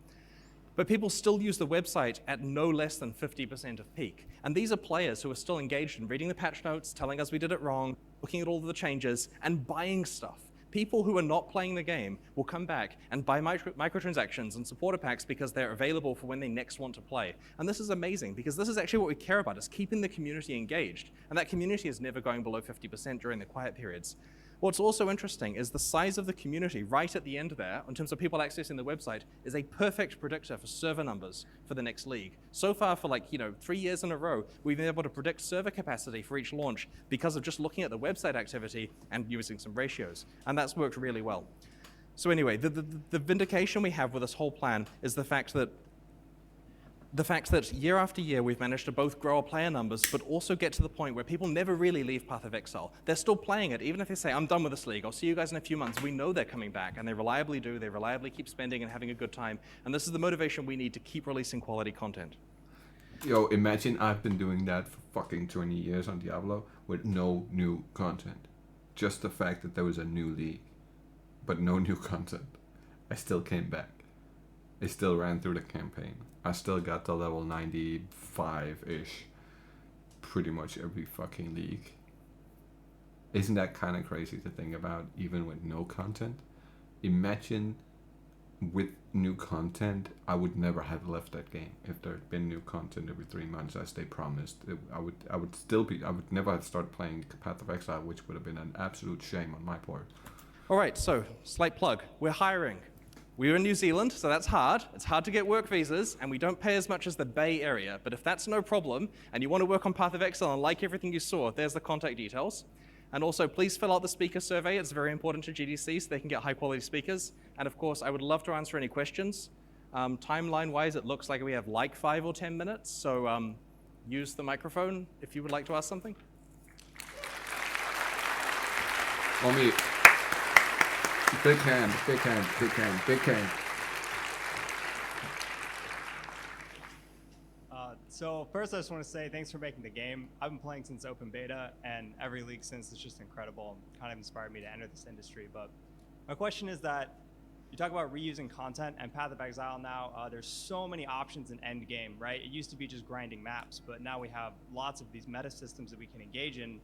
But people still use the website at no less than 50% of peak. And these are players who are still engaged in reading the patch notes, telling us we did it wrong, looking at all of the changes, and buying stuff. People who are not playing the game will come back and buy microtransactions and supporter packs because they're available for when they next want to play. And this is amazing, because this is actually what we care about, is keeping the community engaged. And that community is never going below 50% during the quiet periods. What's also interesting is the size of the community right at the end there, in terms of people accessing the website, is a perfect predictor for server numbers for the next league. So far for 3 years in a row, we've been able to predict server capacity for each launch because of just looking at the website activity and using some ratios. And that's worked really well. So anyway, the vindication we have with this whole plan is the fact that year after year we've managed to both grow our player numbers but also get to the point where people never really leave Path of Exile. They're still playing it, even if they say, I'm done with this league, I'll see you guys in a few months. We know they're coming back, and they reliably do. They reliably keep spending and having a good time. And this is the motivation we need to keep releasing quality content. Yo, imagine I've been doing that for fucking 20 years on Diablo with no new content. Just the fact that there was a new league, but no new content. I still came back. I still ran through the campaign. I still got to level 95-ish pretty much every fucking league. Isn't that kind of crazy to think about, even with no content? Imagine with new content, I would never have left that game if there had been new content every 3 months as they promised. I would never have started playing Path of Exile, which would have been an absolute shame on my part. All right, so slight plug. We're hiring. We're in New Zealand, so that's hard. It's hard to get work visas, and we don't pay as much as the Bay Area. But if that's no problem, and you want to work on Path of Exile and like everything you saw, there's the contact details. And also, please fill out the speaker survey. It's very important to GDC so they can get high-quality speakers. And of course, I would love to answer any questions. Timeline-wise, it looks like we have like 5 or 10 minutes, so use the microphone if you would like to ask something. Let me. Big hand, big hand, big hand, big hand. So first I just want to say thanks for making the game. I've been playing since open beta, and every league since is just incredible. Kind of inspired me to enter this industry. But my question is that you talk about reusing content and Path of Exile now, there's so many options in endgame, right? It used to be just grinding maps, but now we have lots of these meta systems that we can engage in.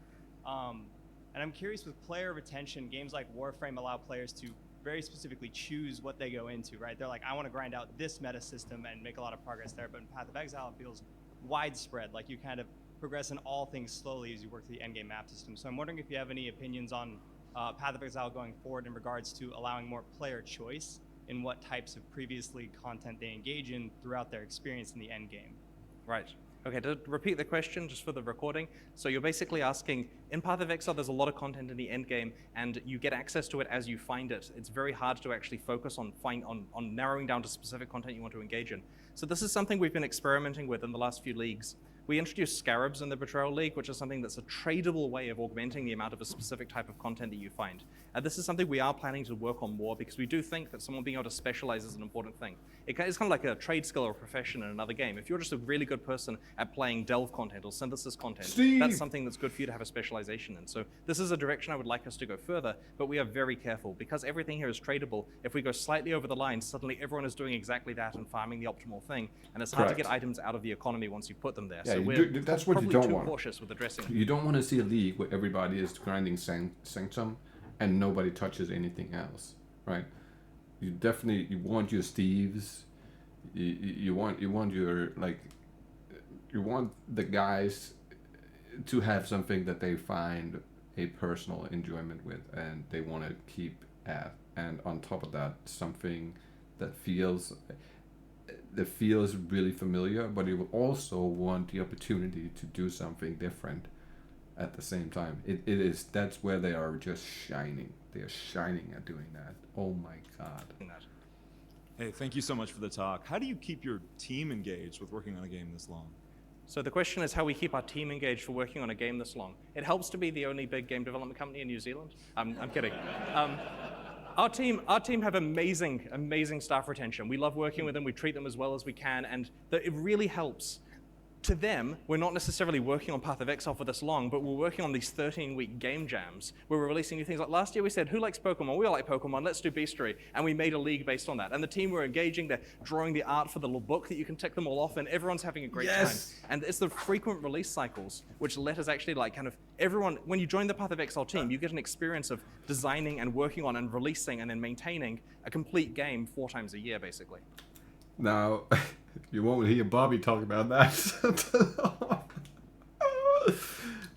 And I'm curious, with player retention, games like Warframe allow players to very specifically choose what they go into, right? They're like, I want to grind out this meta system and make a lot of progress there. But in Path of Exile, it feels widespread, like you kind of progress in all things slowly as you work through the endgame map system. So I'm wondering if you have any opinions on Path of Exile going forward in regards to allowing more player choice in what types of previously content they engage in throughout their experience in the endgame. Right. Okay, to repeat the question, just for the recording. So you're basically asking, in Path of Exile, there's a lot of content in the end game, and you get access to it as you find it. It's very hard to actually focus on narrowing down to specific content you want to engage in. So this is something we've been experimenting with in the last few leagues. We introduced Scarabs in the Betrayal League, which is something that's a tradable way of augmenting the amount of a specific type of content that you find. This is something we are planning to work on more, because we do think that someone being able to specialize is an important thing. It's kind of like a trade skill or a profession in another game. If you're just a really good person at playing delve content or synthesis content, that's something that's good for you to have a specialization in. So this is a direction I would like us to go further, but we are very careful. Because everything here is tradable, if we go slightly over the line, suddenly everyone is doing exactly that and farming the optimal thing, and it's hard to get items out of the economy once you put them there. Yeah, so that's what you don't want. Cautious with addressing. You don't want to see a league where everybody is grinding Sanctum and nobody touches anything else, right? You want your Steves. You want your you want the guys to have something that they find a personal enjoyment with and they want to keep at, and on top of that, something that feels really familiar, but you will also want the opportunity to do something different at the same time. That's where they are just shining. They are shining at doing that. Oh my God. Hey, thank you so much for the talk. How do you keep your team engaged with working on a game this long? So the question is how we keep our team engaged for working on a game this long. It helps to be the only big game development company in New Zealand. I'm kidding. Our team have amazing staff retention. We love working with them. We treat them as well as we can, and it really helps. To them, we're not necessarily working on Path of Exile for this long, but we're working on these 13-week game jams where we're releasing new things. Like last year we said, who likes Pokemon? We all like Pokemon, let's do Beastery. And we made a league based on that. And the team were engaging, they're drawing the art for the little book that you can tick them all off, and everyone's having a great time. And it's the frequent release cycles which let us actually everyone, when you join the Path of Exile team, you get an experience of designing and working on and releasing and then maintaining a complete game 4 times a year, basically. Now, you won't hear Bobby talk about that.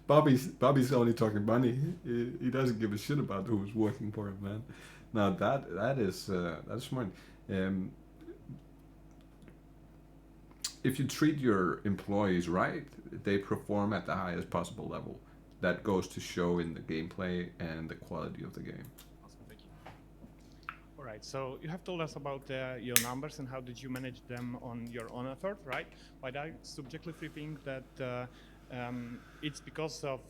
Bobby's only talking money. He doesn't give a shit about who's working for him, man. Now that's smart. If you treat your employees right, they perform at the highest possible level. That goes to show in the gameplay and the quality of the game. All right, so you have told us about your numbers and how did you manage them on your own effort, right? But I subjectively think that it's because of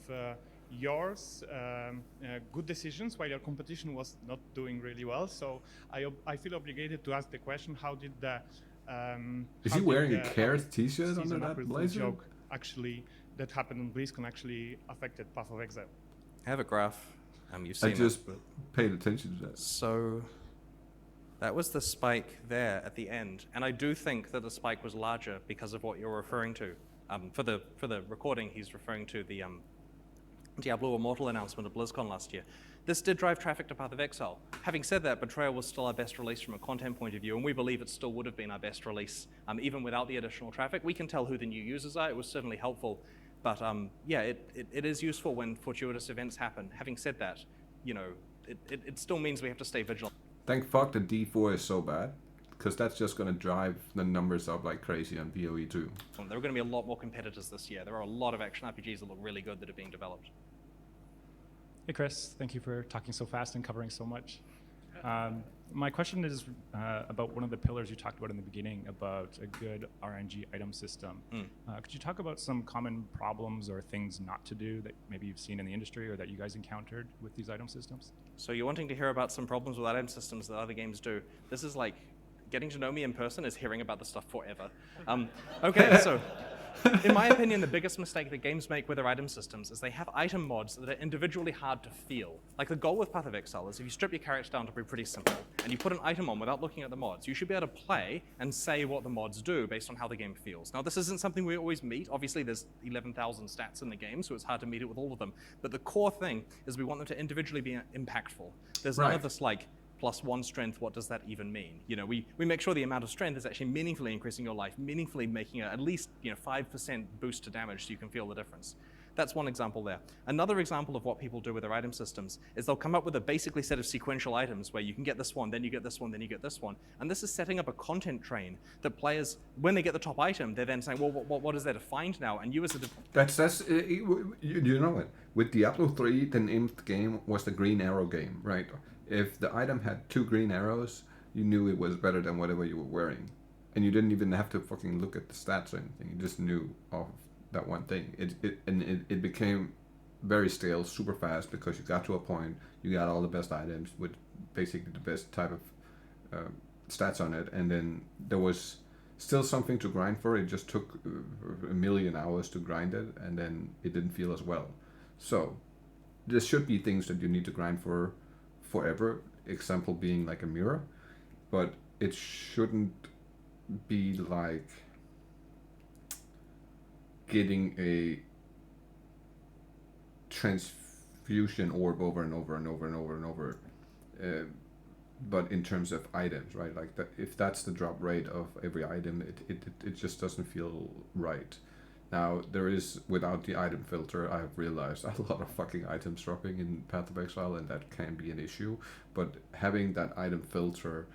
yours good decisions while your competition was not doing really well. So I feel obligated to ask the question: how did the is he wearing a Cares t-shirt under that blazer? Joke actually that happened on BlizzCon actually affected Path of Exile? I have a graph. You've seen I just paid attention to that. So that was the spike there at the end, and I do think that the spike was larger because of what you're referring to. For the recording, he's referring to the Diablo Immortal announcement at BlizzCon last year. This did drive traffic to Path of Exile. Having said that, Betrayal was still our best release from a content point of view, and we believe it still would have been our best release, even without the additional traffic. We can tell who the new users are. It was certainly helpful, but yeah, it is useful when fortuitous events happen. Having said that, it still means we have to stay vigilant. Thank fuck the D4 is so bad, because that's just going to drive the numbers up like crazy on VOE too. There are going to be a lot more competitors this year. There are a lot of action RPGs that look really good that are being developed. Hey Chris, thank you for talking so fast and covering so much. My question is about one of the pillars you talked about in the beginning about a good RNG item system. Could you talk about some common problems or things not to do that maybe you've seen in the industry or that you guys encountered with these item systems? So you're wanting to hear about some problems with item systems that other games do. This is like getting to know me in person is hearing about this stuff forever. Okay, so in my opinion, the biggest mistake that games make with their item systems is they have item mods that are individually hard to feel. Like the goal with Path of Exile is if you strip your character down to be pretty simple and you put an item on without looking at the mods, you should be able to play and say what the mods do based on how the game feels. Now, this isn't something we always meet. Obviously, there's 11,000 stats in the game, so it's hard to meet it with all of them. But the core thing is we want them to individually be impactful. There's none of this like, +1 strength, what does that even mean? You know, we make sure the amount of strength is actually meaningfully increasing your life, meaningfully making at least 5% boost to damage so you can feel the difference. That's one example there. Another example of what people do with their item systems is they'll come up with a basically set of sequential items where you can get this one, then you get this one, then you get this one. And this is setting up a content train that players, when they get the top item, they're then saying, well, what is there to find now? And you as a... You know it. With Diablo 3, the nth game was the green arrow game, right? If the item had 2 green arrows, you knew it was better than whatever you were wearing. And you didn't even have to fucking look at the stats or anything. You just knew of that one thing. It became very stale super fast because you got to a point, you got all the best items with basically the best type of stats on it, and then there was still something to grind for. It just took a million hours to grind it, and then it didn't feel as well. So there should be things that you need to grind for forever, example being like a mirror, but it shouldn't be like getting a transfusion orb over and over and over and over and over, but in terms of items, right? Like that, if that's the drop rate of every item, it just doesn't feel right. Now, there is, without the item filter, I have realized a lot of fucking items dropping in Path of Exile, and that can be an issue. But having that item filter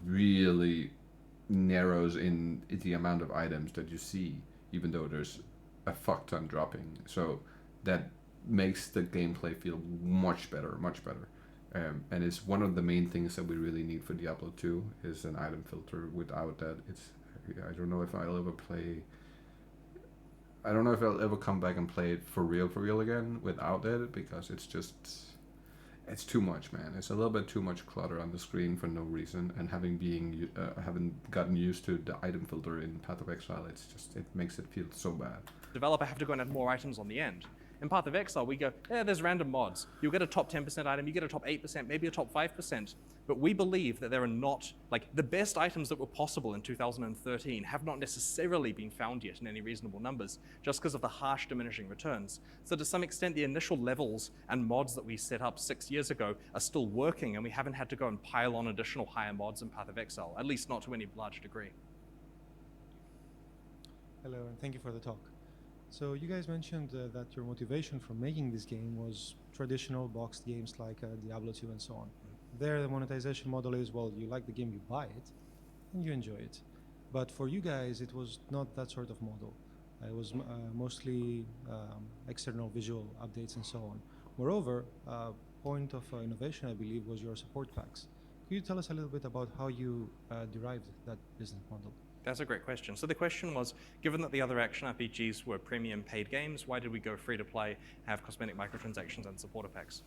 really narrows in the amount of items that you see, even though there's a fuck ton dropping. So that makes the gameplay feel much better, much better. And it's one of the main things that we really need for Diablo 2 is an item filter. Without that, I don't know if I'll ever play... I don't know if I'll ever come back and play it for real again without it, because it's too much, man. It's a little bit too much clutter on the screen for no reason, and having gotten used to the item filter in Path of Exile, it makes it feel so bad. Developer have to go and add more items on the end. In Path of Exile, we go, there's random mods. You'll get a top 10% item, you get a top 8%, maybe a top 5%. But we believe that there are not, like, the best items that were possible in 2013 have not necessarily been found yet in any reasonable numbers, just because of the harsh diminishing returns. So to some extent, the initial levels and mods that we set up 6 years ago are still working, and we haven't had to go and pile on additional higher mods in Path of Exile, at least not to any large degree. Hello, and thank you for the talk. So you guys mentioned that your motivation for making this game was traditional boxed games like Diablo 2 and so on. There, the monetization model is, well, you like the game, you buy it, and you enjoy it. But for you guys, it was not that sort of model. It was mostly external visual updates and so on. Moreover, point of innovation, I believe, was your support packs. Could you tell us a little bit about how you derived that business model? That's a great question. So the question was, given that the other action RPGs were premium paid games, why did we go free to play, have cosmetic microtransactions and supporter packs?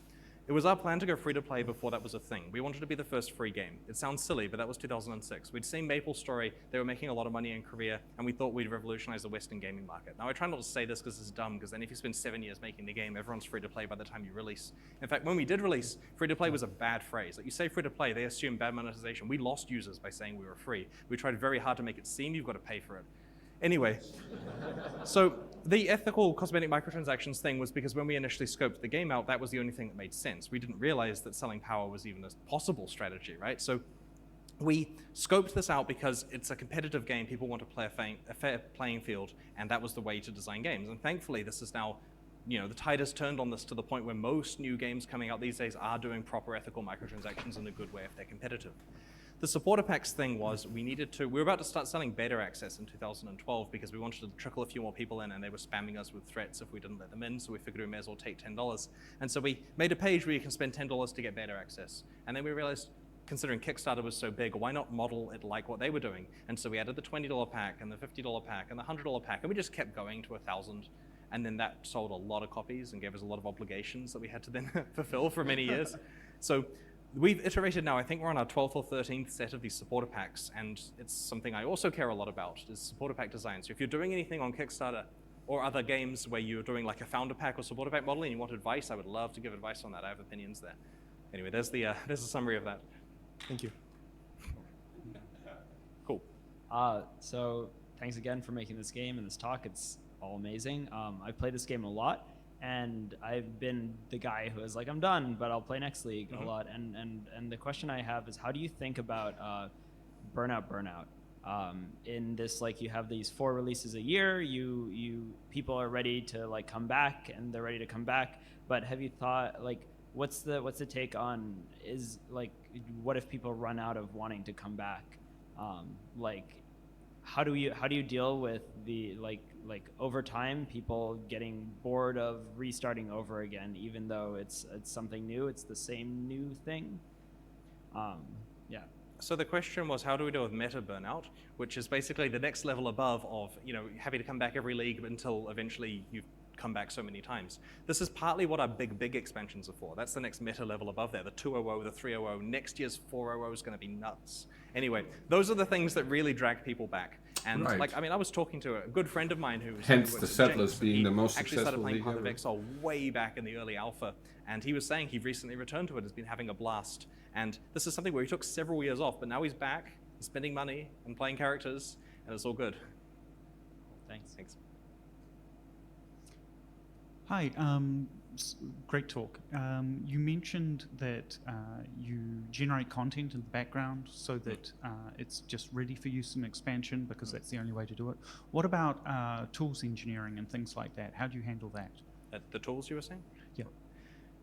It was our plan to go free to play before that was a thing. We wanted to be the first free game. It sounds silly, but that was 2006. We'd seen MapleStory, they were making a lot of money in Korea, and we thought we'd revolutionize the Western gaming market. Now, I try not to say this because it's dumb, because then if you spend 7 years making the game, everyone's free to play by the time you release. In fact, when we did release, free to play was a bad phrase. Like, you say free to play, they assume bad monetization. We lost users by saying we were free. We tried very hard to make it seem you've got to pay for it. Anyway, so the ethical cosmetic microtransactions thing was because when we initially scoped the game out, that was the only thing that made sense. We didn't realize that selling power was even a possible strategy, right? So we scoped this out because it's a competitive game. People want to play a fair playing field, and that was the way to design games. And thankfully, this is now the tide has turned on this to the point where most new games coming out these days are doing proper ethical microtransactions in a good way if they're competitive. The supporter packs thing was we were about to start selling beta access in 2012 because we wanted to trickle a few more people in, and they were spamming us with threats if we didn't let them in, so we figured we may as well take $10. And so we made a page where you can spend $10 to get beta access. And then we realized, considering Kickstarter was so big, why not model it like what they were doing? And so we added the $20 pack and the $50 pack and the $100 pack, and we just kept going to 1,000. And then that sold a lot of copies and gave us a lot of obligations that we had to then fulfill for many years. So we've iterated now, I think we're on our 12th or 13th set of these supporter packs, and it's something I also care a lot about, is supporter pack design. So if you're doing anything on Kickstarter or other games where you're doing like a founder pack or supporter pack model and you want advice, I would love to give advice on that. I have opinions there. Anyway, there's a summary of that. Thank you. Cool. So thanks again for making this game and this talk. It's all amazing. I've played this game a lot, and I've been the guy who is like, I'm done, but I'll play next league a lot. And the question I have is, how do you think about burnout? In this, like, you have these 4 releases a year, people are ready to like come back, and they're ready to come back. But have you thought, like, what's the take on, is like, what if people run out of wanting to come back? Like, how do you deal with the like over time people getting bored of restarting over again, even though it's something new, it's the same new thing? Yeah. So the question was, how do we deal with meta burnout, which is basically the next level above of, having to come back every league until eventually you've come back so many times. This is partly what our big expansions are for. That's the next meta level above there, the 200, the 300. Next year's 400 is going to be nuts. Anyway, those are the things that really drag people back. And Right. I was talking to a good friend of mine who was Hence the Settlers being the most actually started successful playing league Path of ever. Exile way back in the early alpha, and he was saying he recently returned to it, has been having a blast. And this is something where he took several years off, but now he's back, he's spending money and playing characters, and it's all good. Thanks. Hi, great talk. You mentioned that you generate content in the background so that it's just ready for use in expansion, because that's the only way to do it. What about tools engineering and things like that? How do you handle that? The tools you were saying? Yeah.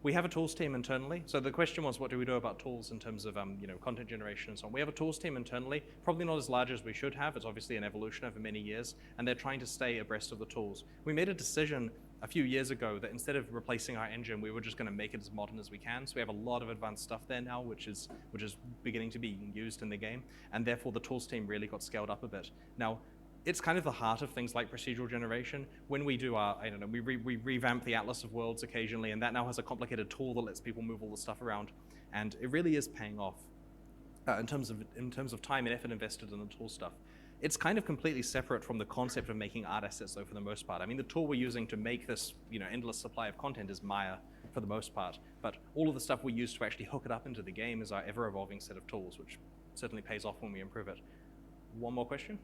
We have a tools team internally. So the question was, what do we do about tools in terms of content generation and so on? We have a tools team internally, probably not as large as we should have. It's obviously an evolution over many years, and they're trying to stay abreast of the tools. We made a decision a few years ago that instead of replacing our engine, we were just going to make it as modern as we can. So we have a lot of advanced stuff there now, which is beginning to be used in the game, and therefore the tools team really got scaled up a bit. Now, it's kind of the heart of things like procedural generation. When we do our, we revamp the Atlas of Worlds occasionally, and that now has a complicated tool that lets people move all the stuff around, and it really is paying off in terms of time and effort invested in the tool stuff. It's kind of completely separate from the concept of making art assets, though, for the most part. I mean, the tool we're using to make this, endless supply of content is Maya, for the most part. But all of the stuff we use to actually hook it up into the game is our ever-evolving set of tools, which certainly pays off when we improve it. One more question?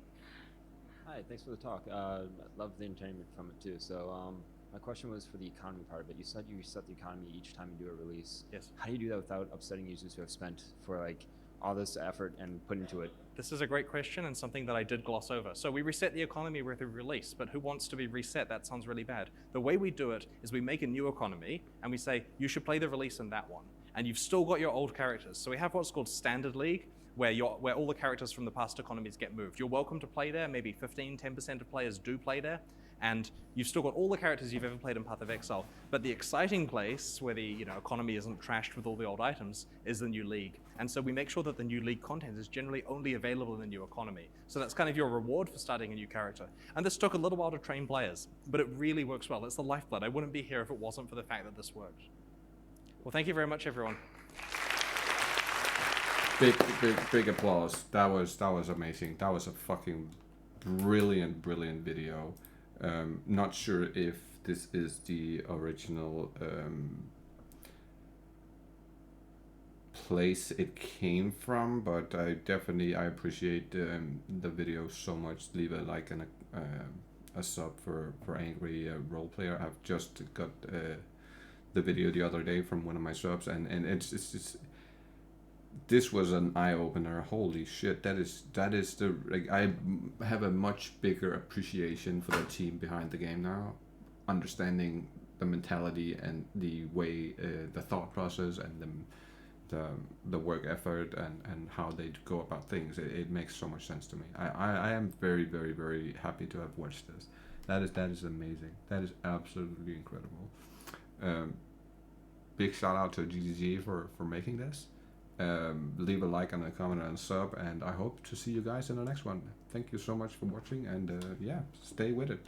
Hi, thanks for the talk. I love the entertainment from it, too. So my question was for the economy part of it. You said you reset the economy each time you do a release. Yes. How do you do that without upsetting users who have spent for like all this effort and put into it? This is a great question and something that I did gloss over. So we reset the economy with a release, but who wants to be reset? That sounds really bad. The way we do it is we make a new economy and we say, you should play the release in that one. And you've still got your old characters. So we have what's called Standard League, where all the characters from the past economies get moved. You're welcome to play there. Maybe 10% of players do play there. And you've still got all the characters you've ever played in Path of Exile. But the exciting place where the economy isn't trashed with all the old items is the new league. And so we make sure that the new league content is generally only available in the new economy. So that's kind of your reward for starting a new character. And this took a little while to train players, but it really works well. It's the lifeblood. I wouldn't be here if it wasn't for the fact that this worked. Well, thank you very much, everyone. Big applause. That was amazing. That was a fucking brilliant video. Not sure if this is the original place it came from, but I appreciate the video so much. Leave a like and a sub for Angry Role Player. I've just got the video the other day from one of my subs, and it's this was an eye-opener. Holy shit, that is I have a much bigger appreciation for the team behind the game now, understanding the mentality and the way, the thought process and the work effort and how they go about things. It makes so much sense to me. I am very, very, very happy to have watched this. That is amazing. That is absolutely incredible. Big shout out to GGG for making this. Leave a like and a comment and a sub, and I hope to see you guys in the next one. Thank you so much for watching, and yeah, stay with it.